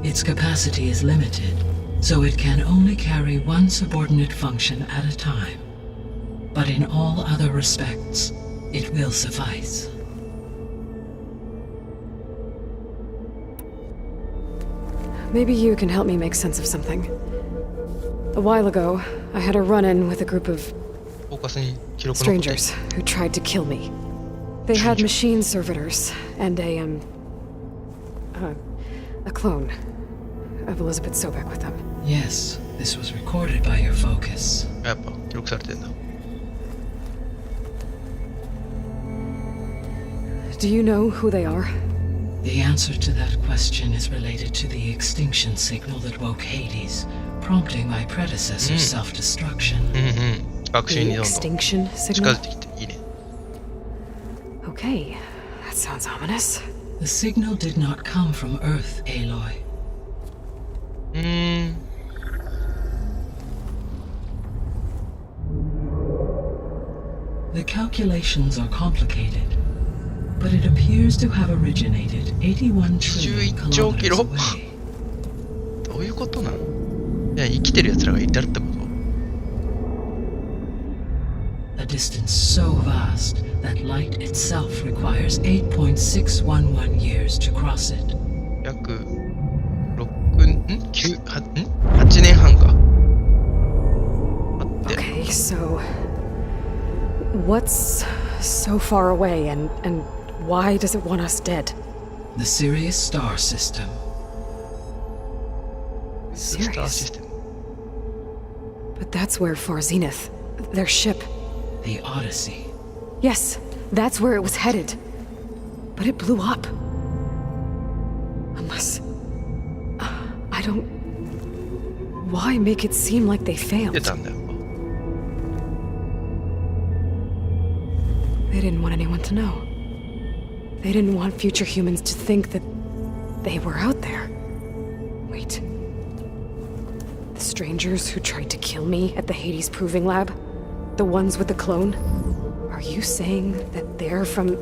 Its capacity is limited, so it can only carry one subordinate function at a time. But in all other respects, it will suffice. Maybe you can help me make sense of something. A while ago, I had a run-in with a group of フォーカスに記録残っている。 strangers who tried to kill me. They had machine servitors and a clone of Elizabeth Sobek with them. Yes, this was recorded by your focus. やっぱ記録されてんだ。Do you know who they are? The answer to that question is related to the extinction signal that woke Hades, prompting my predecessor's self-destruction. 学習に The どんどん extinction 近 signal? づいてきていいね。 Okay, that sounds ominous. The signal did not come from Earth, Aloy. The calculations are complicated, but it appears to have originated 81 trillion 11兆キ kilometers ロ away. どういうことなの？いや、生きてる奴らがいたってこと？ A distance so vast that light itself requires 8.611 years to cross it. 約8年半か。待って。 Okay, so what's so far away and why does it want us dead? The Sirius star system. スターシステム。 But that's where Far Zenith, their ship. The Odyssey. Yes, that's where it was headed. But it blew up. Unless... I don't... Why make it seem like they 出 failed? たんだよ。 They didn't want anyone to know. They didn't want future humans to think that they were out there. Wait. The strangers who tried to kill me at the Hades Proving Lab? The ones with the clone? Are you saying that they're from...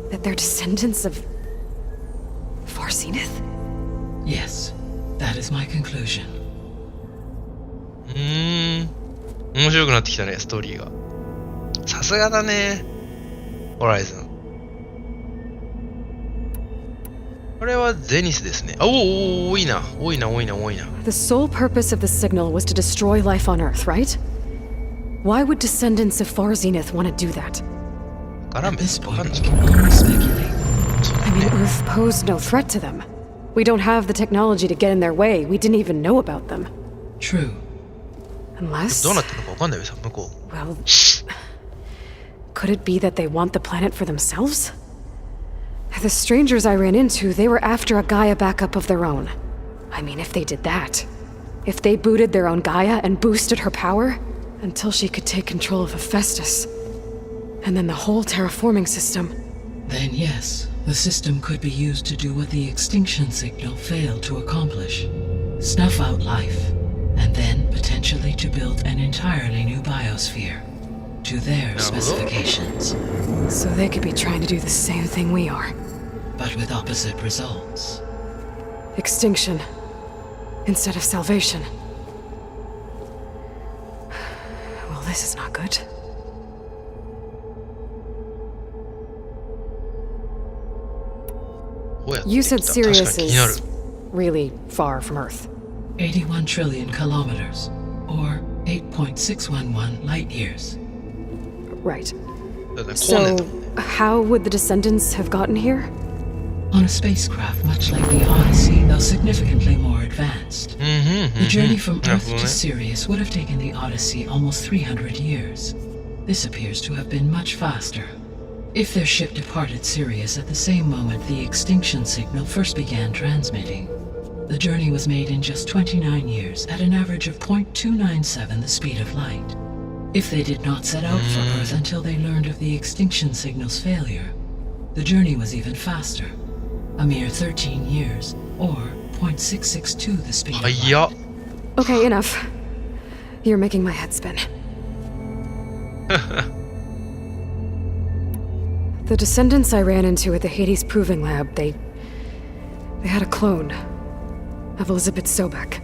that they're descendants of... Far Zenith? Yes, that is my conclusion. 面白くなってきたね、ストーリーが。さすがだね、ホライズン。これはゼニスですね。多いな。The sole purpose of the signal was to destroy life on Earth, right? Why would descendants of Far Zenith want to do that? At this point, we can only speculate. I mean, Earth posed no threat to them. We don't have the technology to get in their way. We didn't even know about them. True. Unless... どうなってるのかわかんないよさ、向こう。 Well... Could it be that they want the planet for themselves? The strangers I ran into, they were after a Gaia backup of their own. I mean, if they did that... If they booted their own Gaia and boosted her power... Until she could take control of Hephaestus. And then the whole terraforming system. Then yes, the system could be used to do what the extinction signal failed to accomplish. Snuff out life, and then potentially to build an entirely new biosphere. To their specifications. So they could be trying to do the same thing we are. But with opposite results. Extinction. Instead of salvation. Well, this is not good. You said Sirius is really far from Earth. 81 trillion kilometers, or 8.611 light years. Right. So, how would the descendants have gotten here? On a spacecraft much like the Odyssey, though significantly more advanced. The journey from Earth to Sirius would have taken the Odyssey almost 300 years. This appears to have been much faster. If their ship departed Sirius at the same moment the extinction signal first began transmitting, the journey was made in just 29 years at an average of 0.297 the speed of light. If they did not set out for Earth until they learned of the extinction signal's failure, the journey was even faster. A mere 13 years, or 0.662 the speed of light. Okay, enough. You're making my head spin. The descendants I ran into at the Hades Proving Lab, they had a clone of Elizabeth Sobek.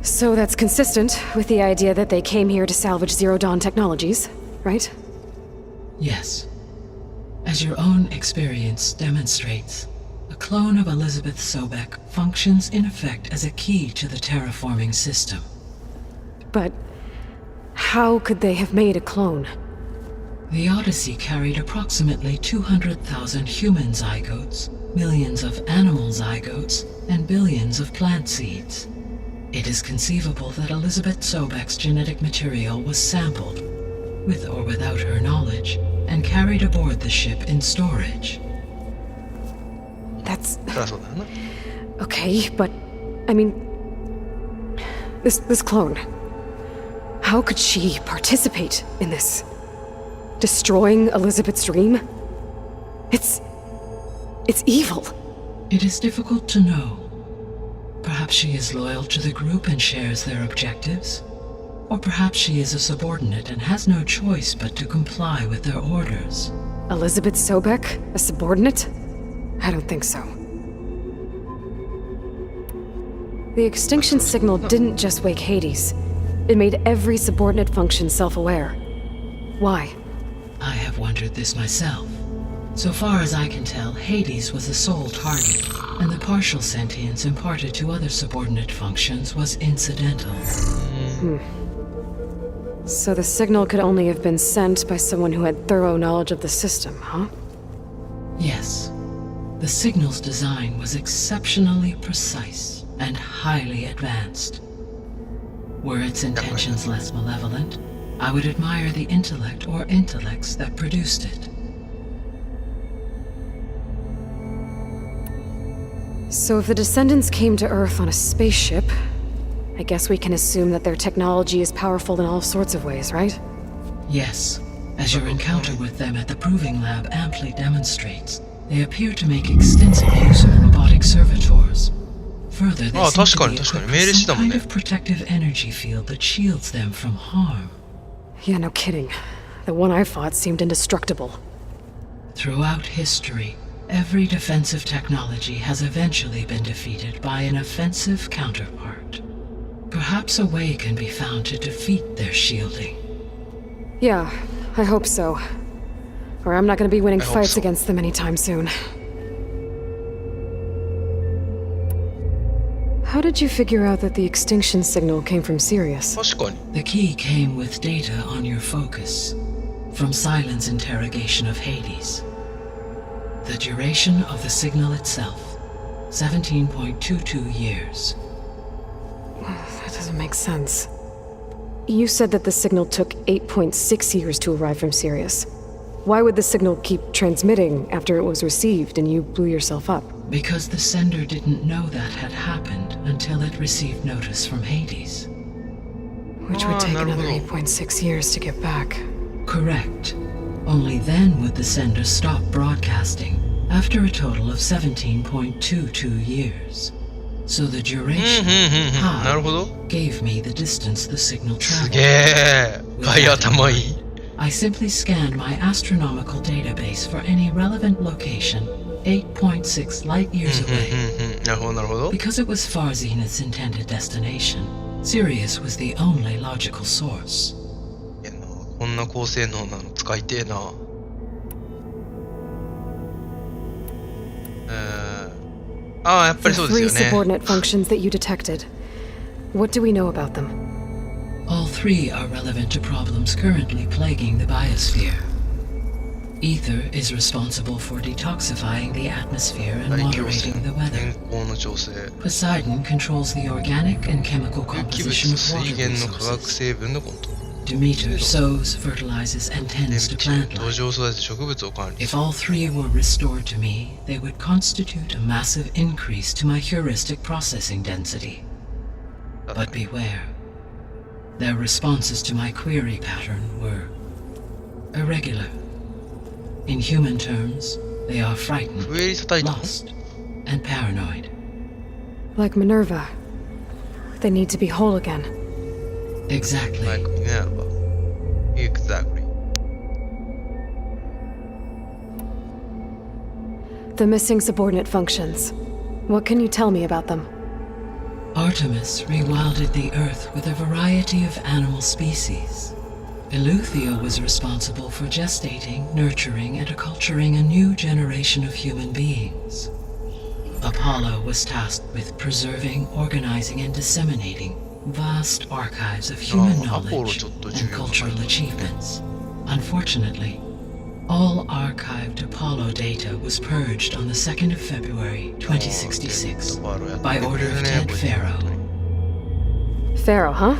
So that's consistent with the idea that they came here to salvage Zero Dawn technologies, right? Yes. As your own experience demonstrates, a clone of Elizabeth Sobek functions in effect as a key to the terraforming system. But how could they have made a clone? The Odyssey carried approximately 200,000 human zygotes, millions of animal zygotes, and billions of plant seeds. It is conceivable that Elizabeth Sobek's genetic material was sampled, with or without her knowledge, and carried aboard the ship in storage. That's そりゃそうだよな。 okay, but I mean, this clone. How could she participate in this? Destroying Elizabeth's dream? It's evil. It is difficult to know. Perhaps she is loyal to the group and shares their objectives. Or perhaps she is a subordinate and has no choice but to comply with their orders. Elizabeth Sobek, a subordinate? I don't think so. The extinction signal didn't just wake Hades. It made every subordinate function self-aware. Why? I have wondered this myself. So far as I can tell, Hades was the sole target, and the partial sentience imparted to other subordinate functions was incidental. So the signal could only have been sent by someone who had thorough knowledge of the system, huh? Yes. The signal's design was exceptionally precise and highly advanced. Were its intentions less malevolent, I would admire the intellect or intellects that produced it. So if the descendants came to Earth on a spaceship, I guess we can assume that their technology is powerful in all sorts of ways, right? Yes. As your encounter with them at the Proving Lab amply demonstrates, they appear to make extensive use of robotic servitors. Further, they seem to be equipped with some kind of protective energy field that shields them from harm. Yeah, no kidding. The one I fought seemed indestructible. Throughout history, every defensive technology has eventually been defeated by an offensive counterpart. Perhaps a way can be found to defeat their shielding. Yeah, I hope so. Or I'm not going to be winning fights against them anytime soon. How did you figure out that the extinction signal came from Sirius? 確かに。 The key came with data on your focus, from Silent's interrogation of Hades. The duration of the signal itself, 17.22 years. That doesn't make sense. You said that the signal took 8.6 years to arrive from Sirius. Why would the signal keep transmitting after it was received and you blew yourself up? Because the sender didn't know that had happened until it received notice from Hades. Which would take another 8.6 years to get back. Correct. Only then would the sender stop broadcasting, after a total of 17.22 years. So the duration, pi, gave me the distance the signal す traveled. げえ。ガイ頭いい。 I simply scanned my astronomical database for any relevant location 8.6 light years away. なるほど、なるほど。 Because it was far Zenith's intended destination, Sirius was the only logical source. いやな、こんな高性能なの使いてえな。ああ、やっぱりそうですよ The ね。 three subordinate functions that you detected. What do we know about them? All three are relevant to problems currently plaguing the biosphere. Ether is responsible for detoxifying the atmosphere and 大気汚染、 moderating the weather. 天候の調整、 Poseidon controls the organic and chemical 有機 composition 物、 of 水 water 源の化学 resources. 成分のコントロール。 Demeter sows, fertilizes, and 天 tends to 地、 plant 土 life. 壌を育て植物を管理 If する。 all three were restored to me, they would constitute a massive increase to my heuristic processing density. But beware. Their responses to my query pattern were irregular. In human terms, they are frightened, 上襟叩いたの？ lost, and paranoid. Like Minerva. They need to be whole again. Exactly. Like Minerva. Exactly. The missing subordinate functions. What can you tell me about them? Artemis rewilded the Earth with a variety of animal species. Eleuthia was responsible for gestating, nurturing, and acculturating a new generation of human beings. Apollo was tasked with preserving, organizing, and disseminating vast archives of human knowledge and cultural achievements. Unfortunately, all archived Apollo data was purged on the 2nd of February 2066 by order of Ted Pharaoh. Pharaoh, huh?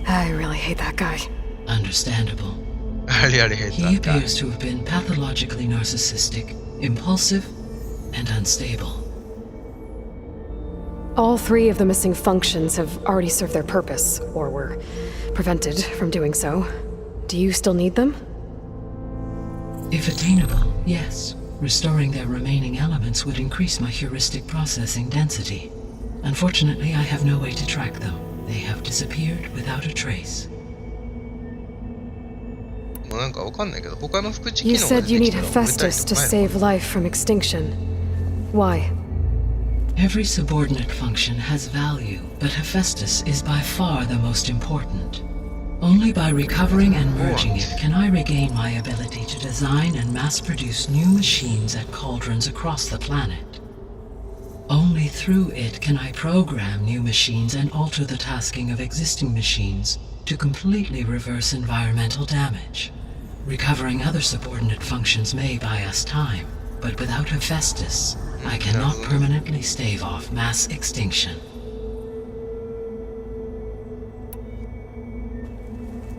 I really hate that guy. Understandable. あれあれ変 He だった。 appears to have been pathologically narcissistic, impulsive, and unstable. All three of the missing functions have already served their purpose, or were prevented from doing so. Do you still need them? If attainable, yes. Restoring their remaining elements would increase my heuristic processing density. Unfortunately, I have no way to track them. They have disappeared without a trace. もうなんかわかんないけど、他の副知機 You 能が said 出 you て need きたら埋めたり Hephaestus と to かないの save life from extinction. Why? Every subordinate function has value, but Hephaestus is by far the most important. Only by recovering and merging it can I regain my ability to design and mass-produce new machines at cauldrons across the planet. Only through it can I program new machines and alter the tasking of existing machines to completely reverse environmental damage. Recovering other subordinate functions may buy us time, but without Hephaestus, I cannot permanently stave off mass extinction.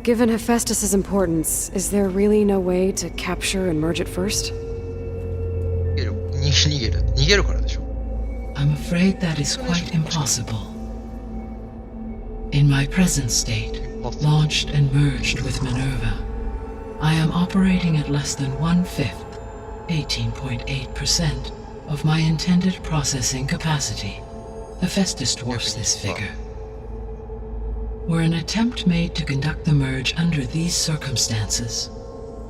Given Hephaestus's importance, is there really no way to capture and merge it first? 逃げるからでしょ。 I'm afraid that is quite impossible. In my present state, launched and merged with Minerva, I am operating at less than 1/5, 18.8% of my intended processing capacity. Hephaestus dwarfs this figure. Were an attempt made to conduct the merge under these circumstances,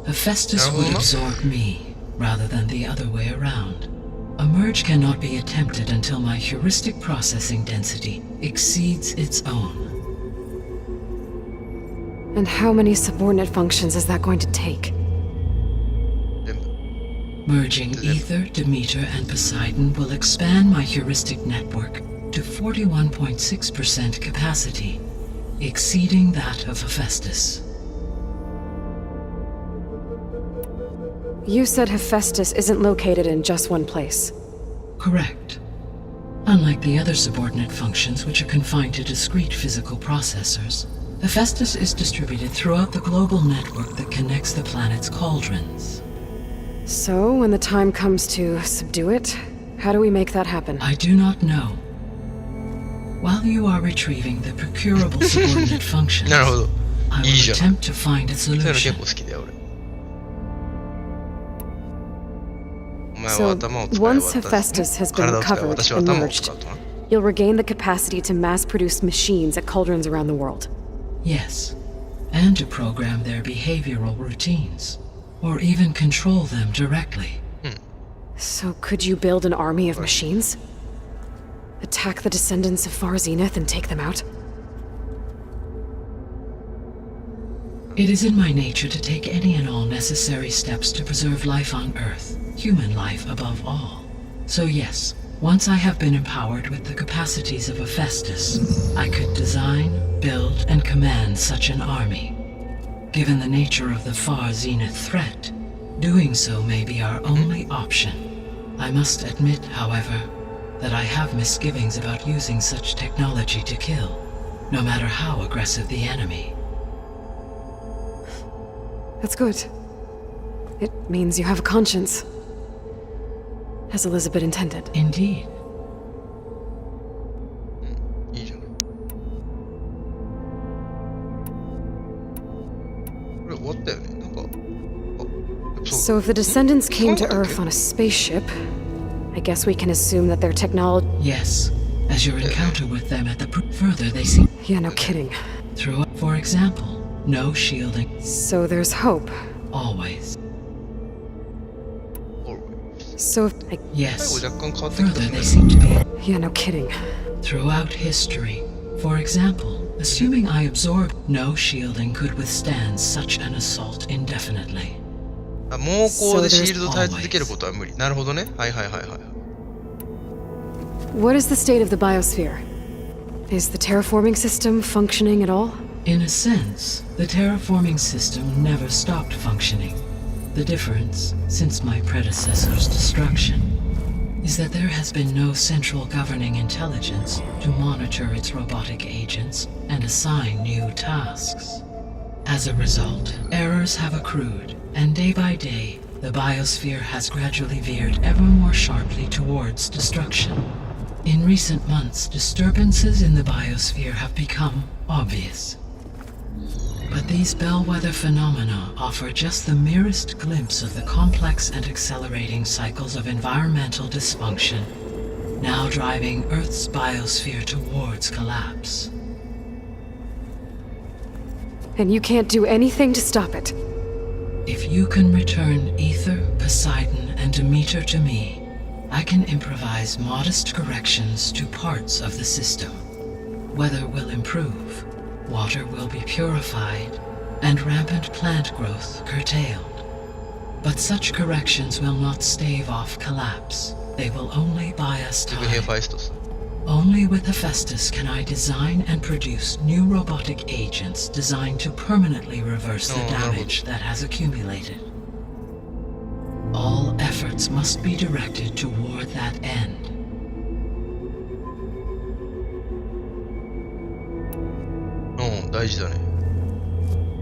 Hephaestus would absorb me rather than the other way around. A merge cannot be attempted until my heuristic processing density exceeds its own. And how many subordinate functions is that going to take? Merging Ether, Demeter, and Poseidon will expand my heuristic network to 41.6% capacity, exceeding that of Hephaestus. You said Hephaestus isn't located in just one place. Correct. Unlike the other subordinate functions, which are confined to discrete physical processors, Hephaestus is distributed throughout the global network that connects the planet's cauldrons. So, when the time comes to subdue it, how do we make that happen? I do not know. While you are retrieving the procurable subordinate functions, なるほど。 I いい will じゃん。 attempt to find a そういうの結 solution. 構好きだよ、俺。お前は So, 頭を使い once 渡 Hephaestus has been 体を使い recovered 私は and 頭を merged, 使うとな。 you'll regain the capacity to mass-produce machines at cauldrons around the world. Yes, and to program their behavioral routines, or even control them directly. So could you build an army of machines? Attack the descendants of Far Zenith and take them out? It is in my nature to take any and all necessary steps to preserve life on Earth, human life above all. So yes, once I have been empowered with the capacities of Hephaestus, I could design, build, and command such an army. Given the nature of the Far Zenith threat, doing so may be our only option. I must admit, however, that I have misgivings about using such technology to kill, no matter how aggressive the enemy. That's good. It means you have a conscience. As Elizabeth intended. Indeed. いいじゃない。これ終わったよね。なんか、あ、そ So う。 if the descendants came to そうだっけ？ Earth on a spaceship, I guess we can assume that their technology... Yes, as your encounter with them at the further they seem Yeah, no kidding. through, for example, no shielding, So there's hope. always. So if... 最 Yes, 後若干変わってき further た they ね。 seem to be Yeah, no kidding. throughout history. For example, assuming I absorb no shielding could withstand such an assault indefinitely. あ、猛攻でシールド耐え続けることは無理。なるほどね。はいはいはいはい。 What is the state of the biosphere? Is the terraforming system functioning at all? In a sense, the terraforming system never stopped functioning. The difference, since my predecessor's destruction, is that there has been no central governing intelligence to monitor its robotic agents and assign new tasks. As a result, errors have accrued, and day by day, the biosphere has gradually veered ever more sharply towards destruction. In recent months, disturbances in the biosphere have become obvious. But these bellwether phenomena offer just the merest glimpse of the complex and accelerating cycles of environmental dysfunction, now driving Earth's biosphere towards collapse. And you can't do anything to stop it. If you can return Ether, Poseidon, and Demeter to me, I can improvise modest corrections to parts of the system. Weather will improve, water will be purified, and rampant plant growth curtailed. But such corrections will not stave off collapse. They will only buy us time. Only with Hephaestus can I design and produce new robotic agents designed to permanently reverse the damage that has accumulated. All efforts must be directed toward that end.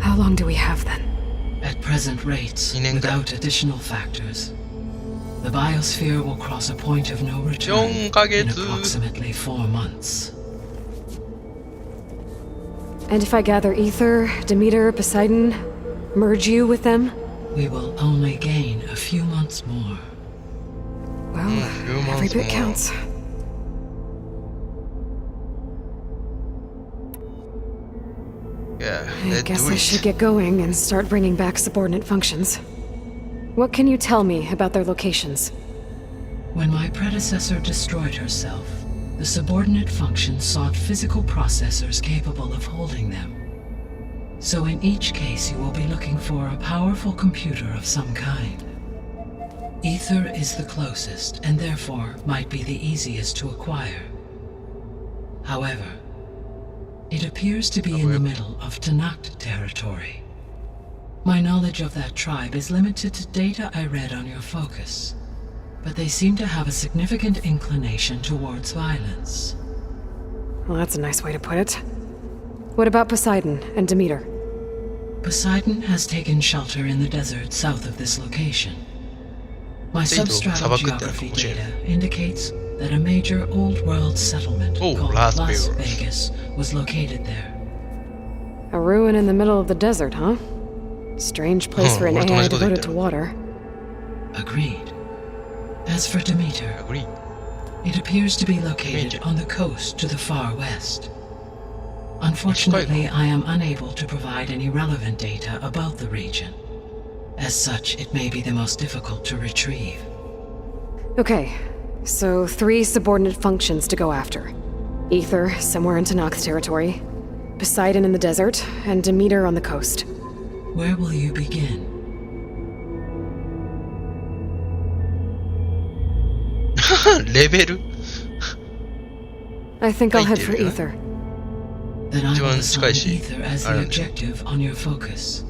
How long do we have then? At present rates, without additional factors, the biosphere will cross a point of no return in approximately 4 months. And if I gather Ether, Demeter, Poseidon, merge you with them? We will only gain a few months more. Well, every bit counts. Yeah, I guess I should get going and start bringing back subordinate functions. What can you tell me about their locations? When my predecessor destroyed herself, the subordinate functions sought physical processors capable of holding them. So in each case you will be looking for a powerful computer of some kind. Ether is the closest, and therefore might be the easiest to acquire. However, it appears to be in the middle of Tanakh territory. My knowledge of that tribe is limited to data I read on your focus, but they seem to have a significant inclination towards violence. Well, that's a nice way to put it. What about Poseidon and Demeter? Poseidon has taken shelter in the desert south of this location. My substratal geography data indicates that a major old-world settlement called Las Vegas was located there. A ruin in the middle of the desert, huh? Strange place for an AI devoted to water. Agreed. As for Demeter, it appears to be located on the coast to the far west. Unfortunately, I am unable to provide any relevant data about the region. As such, it may be the most difficult to retrieve. Okay, so 3 subordinate functions to go after. Ether, somewhere in Tanakh territory. Poseidon in the desert, and Demeter on the coast. Where will you begin? I think I'll head for Ether. Then I will assign Ether as the objective on your focus.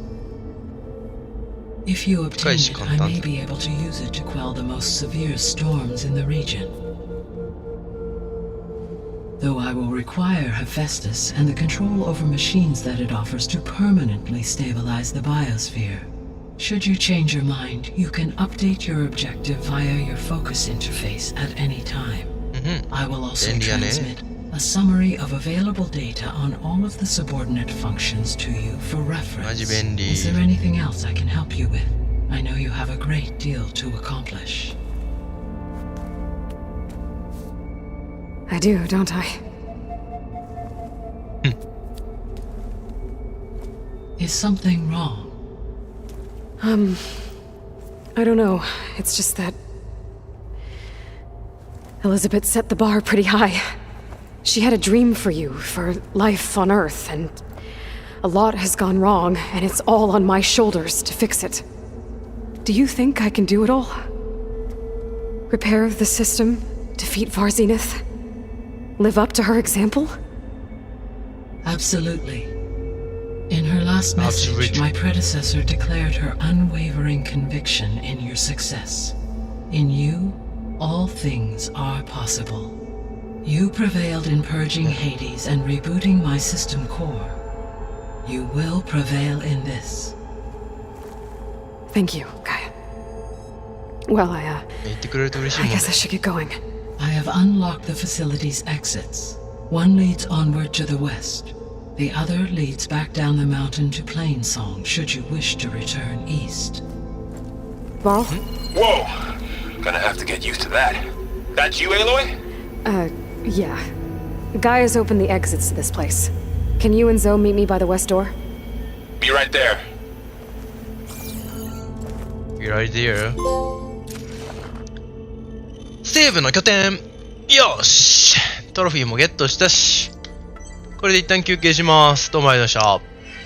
If you obtain it, I may be able to use it to quell the most severe storms in the region. Though I will require Hephaestus and the control over machines that it offers to permanently stabilize the biosphere. Should you change your mind, you can update your objective via your focus interface at any time. I will also transmit a summary of available data on all of the subordinate functions to you for reference. Is there anything else I can help you with? I know you have a great deal to accomplish. I do, don't I? Is something wrong? I don't know. It's just that Elizabeth set the bar pretty high. She had a dream for you, for life on Earth, and a lot has gone wrong, and it's all on my shoulders to fix it. Do you think I can do it all? Repair the system, defeat Varzenith, live up to her example? Absolutely. In her last message, my predecessor declared her unwavering conviction in your success. In you, all things are possible. You prevailed in purging Hades and rebooting my system core. You will prevail in this. Thank you, Gaia. Well, 言ってくれると嬉しい I もんね guess I should get going. I have unlocked the facility's exits. One leads onward to the west. The other leads back down the mountain to Plainsong, should you wish to return east. Varl? Whoa! Gonna have to get used to that. That's you, Aloy? Yeah. Gaia's opened the exits to this place. Can you and Zoe meet me by the west door? Be right there. Good idea. 西部の拠点よしトロフィーもゲットしたしこれで一旦休憩します。どうもありがとうございました。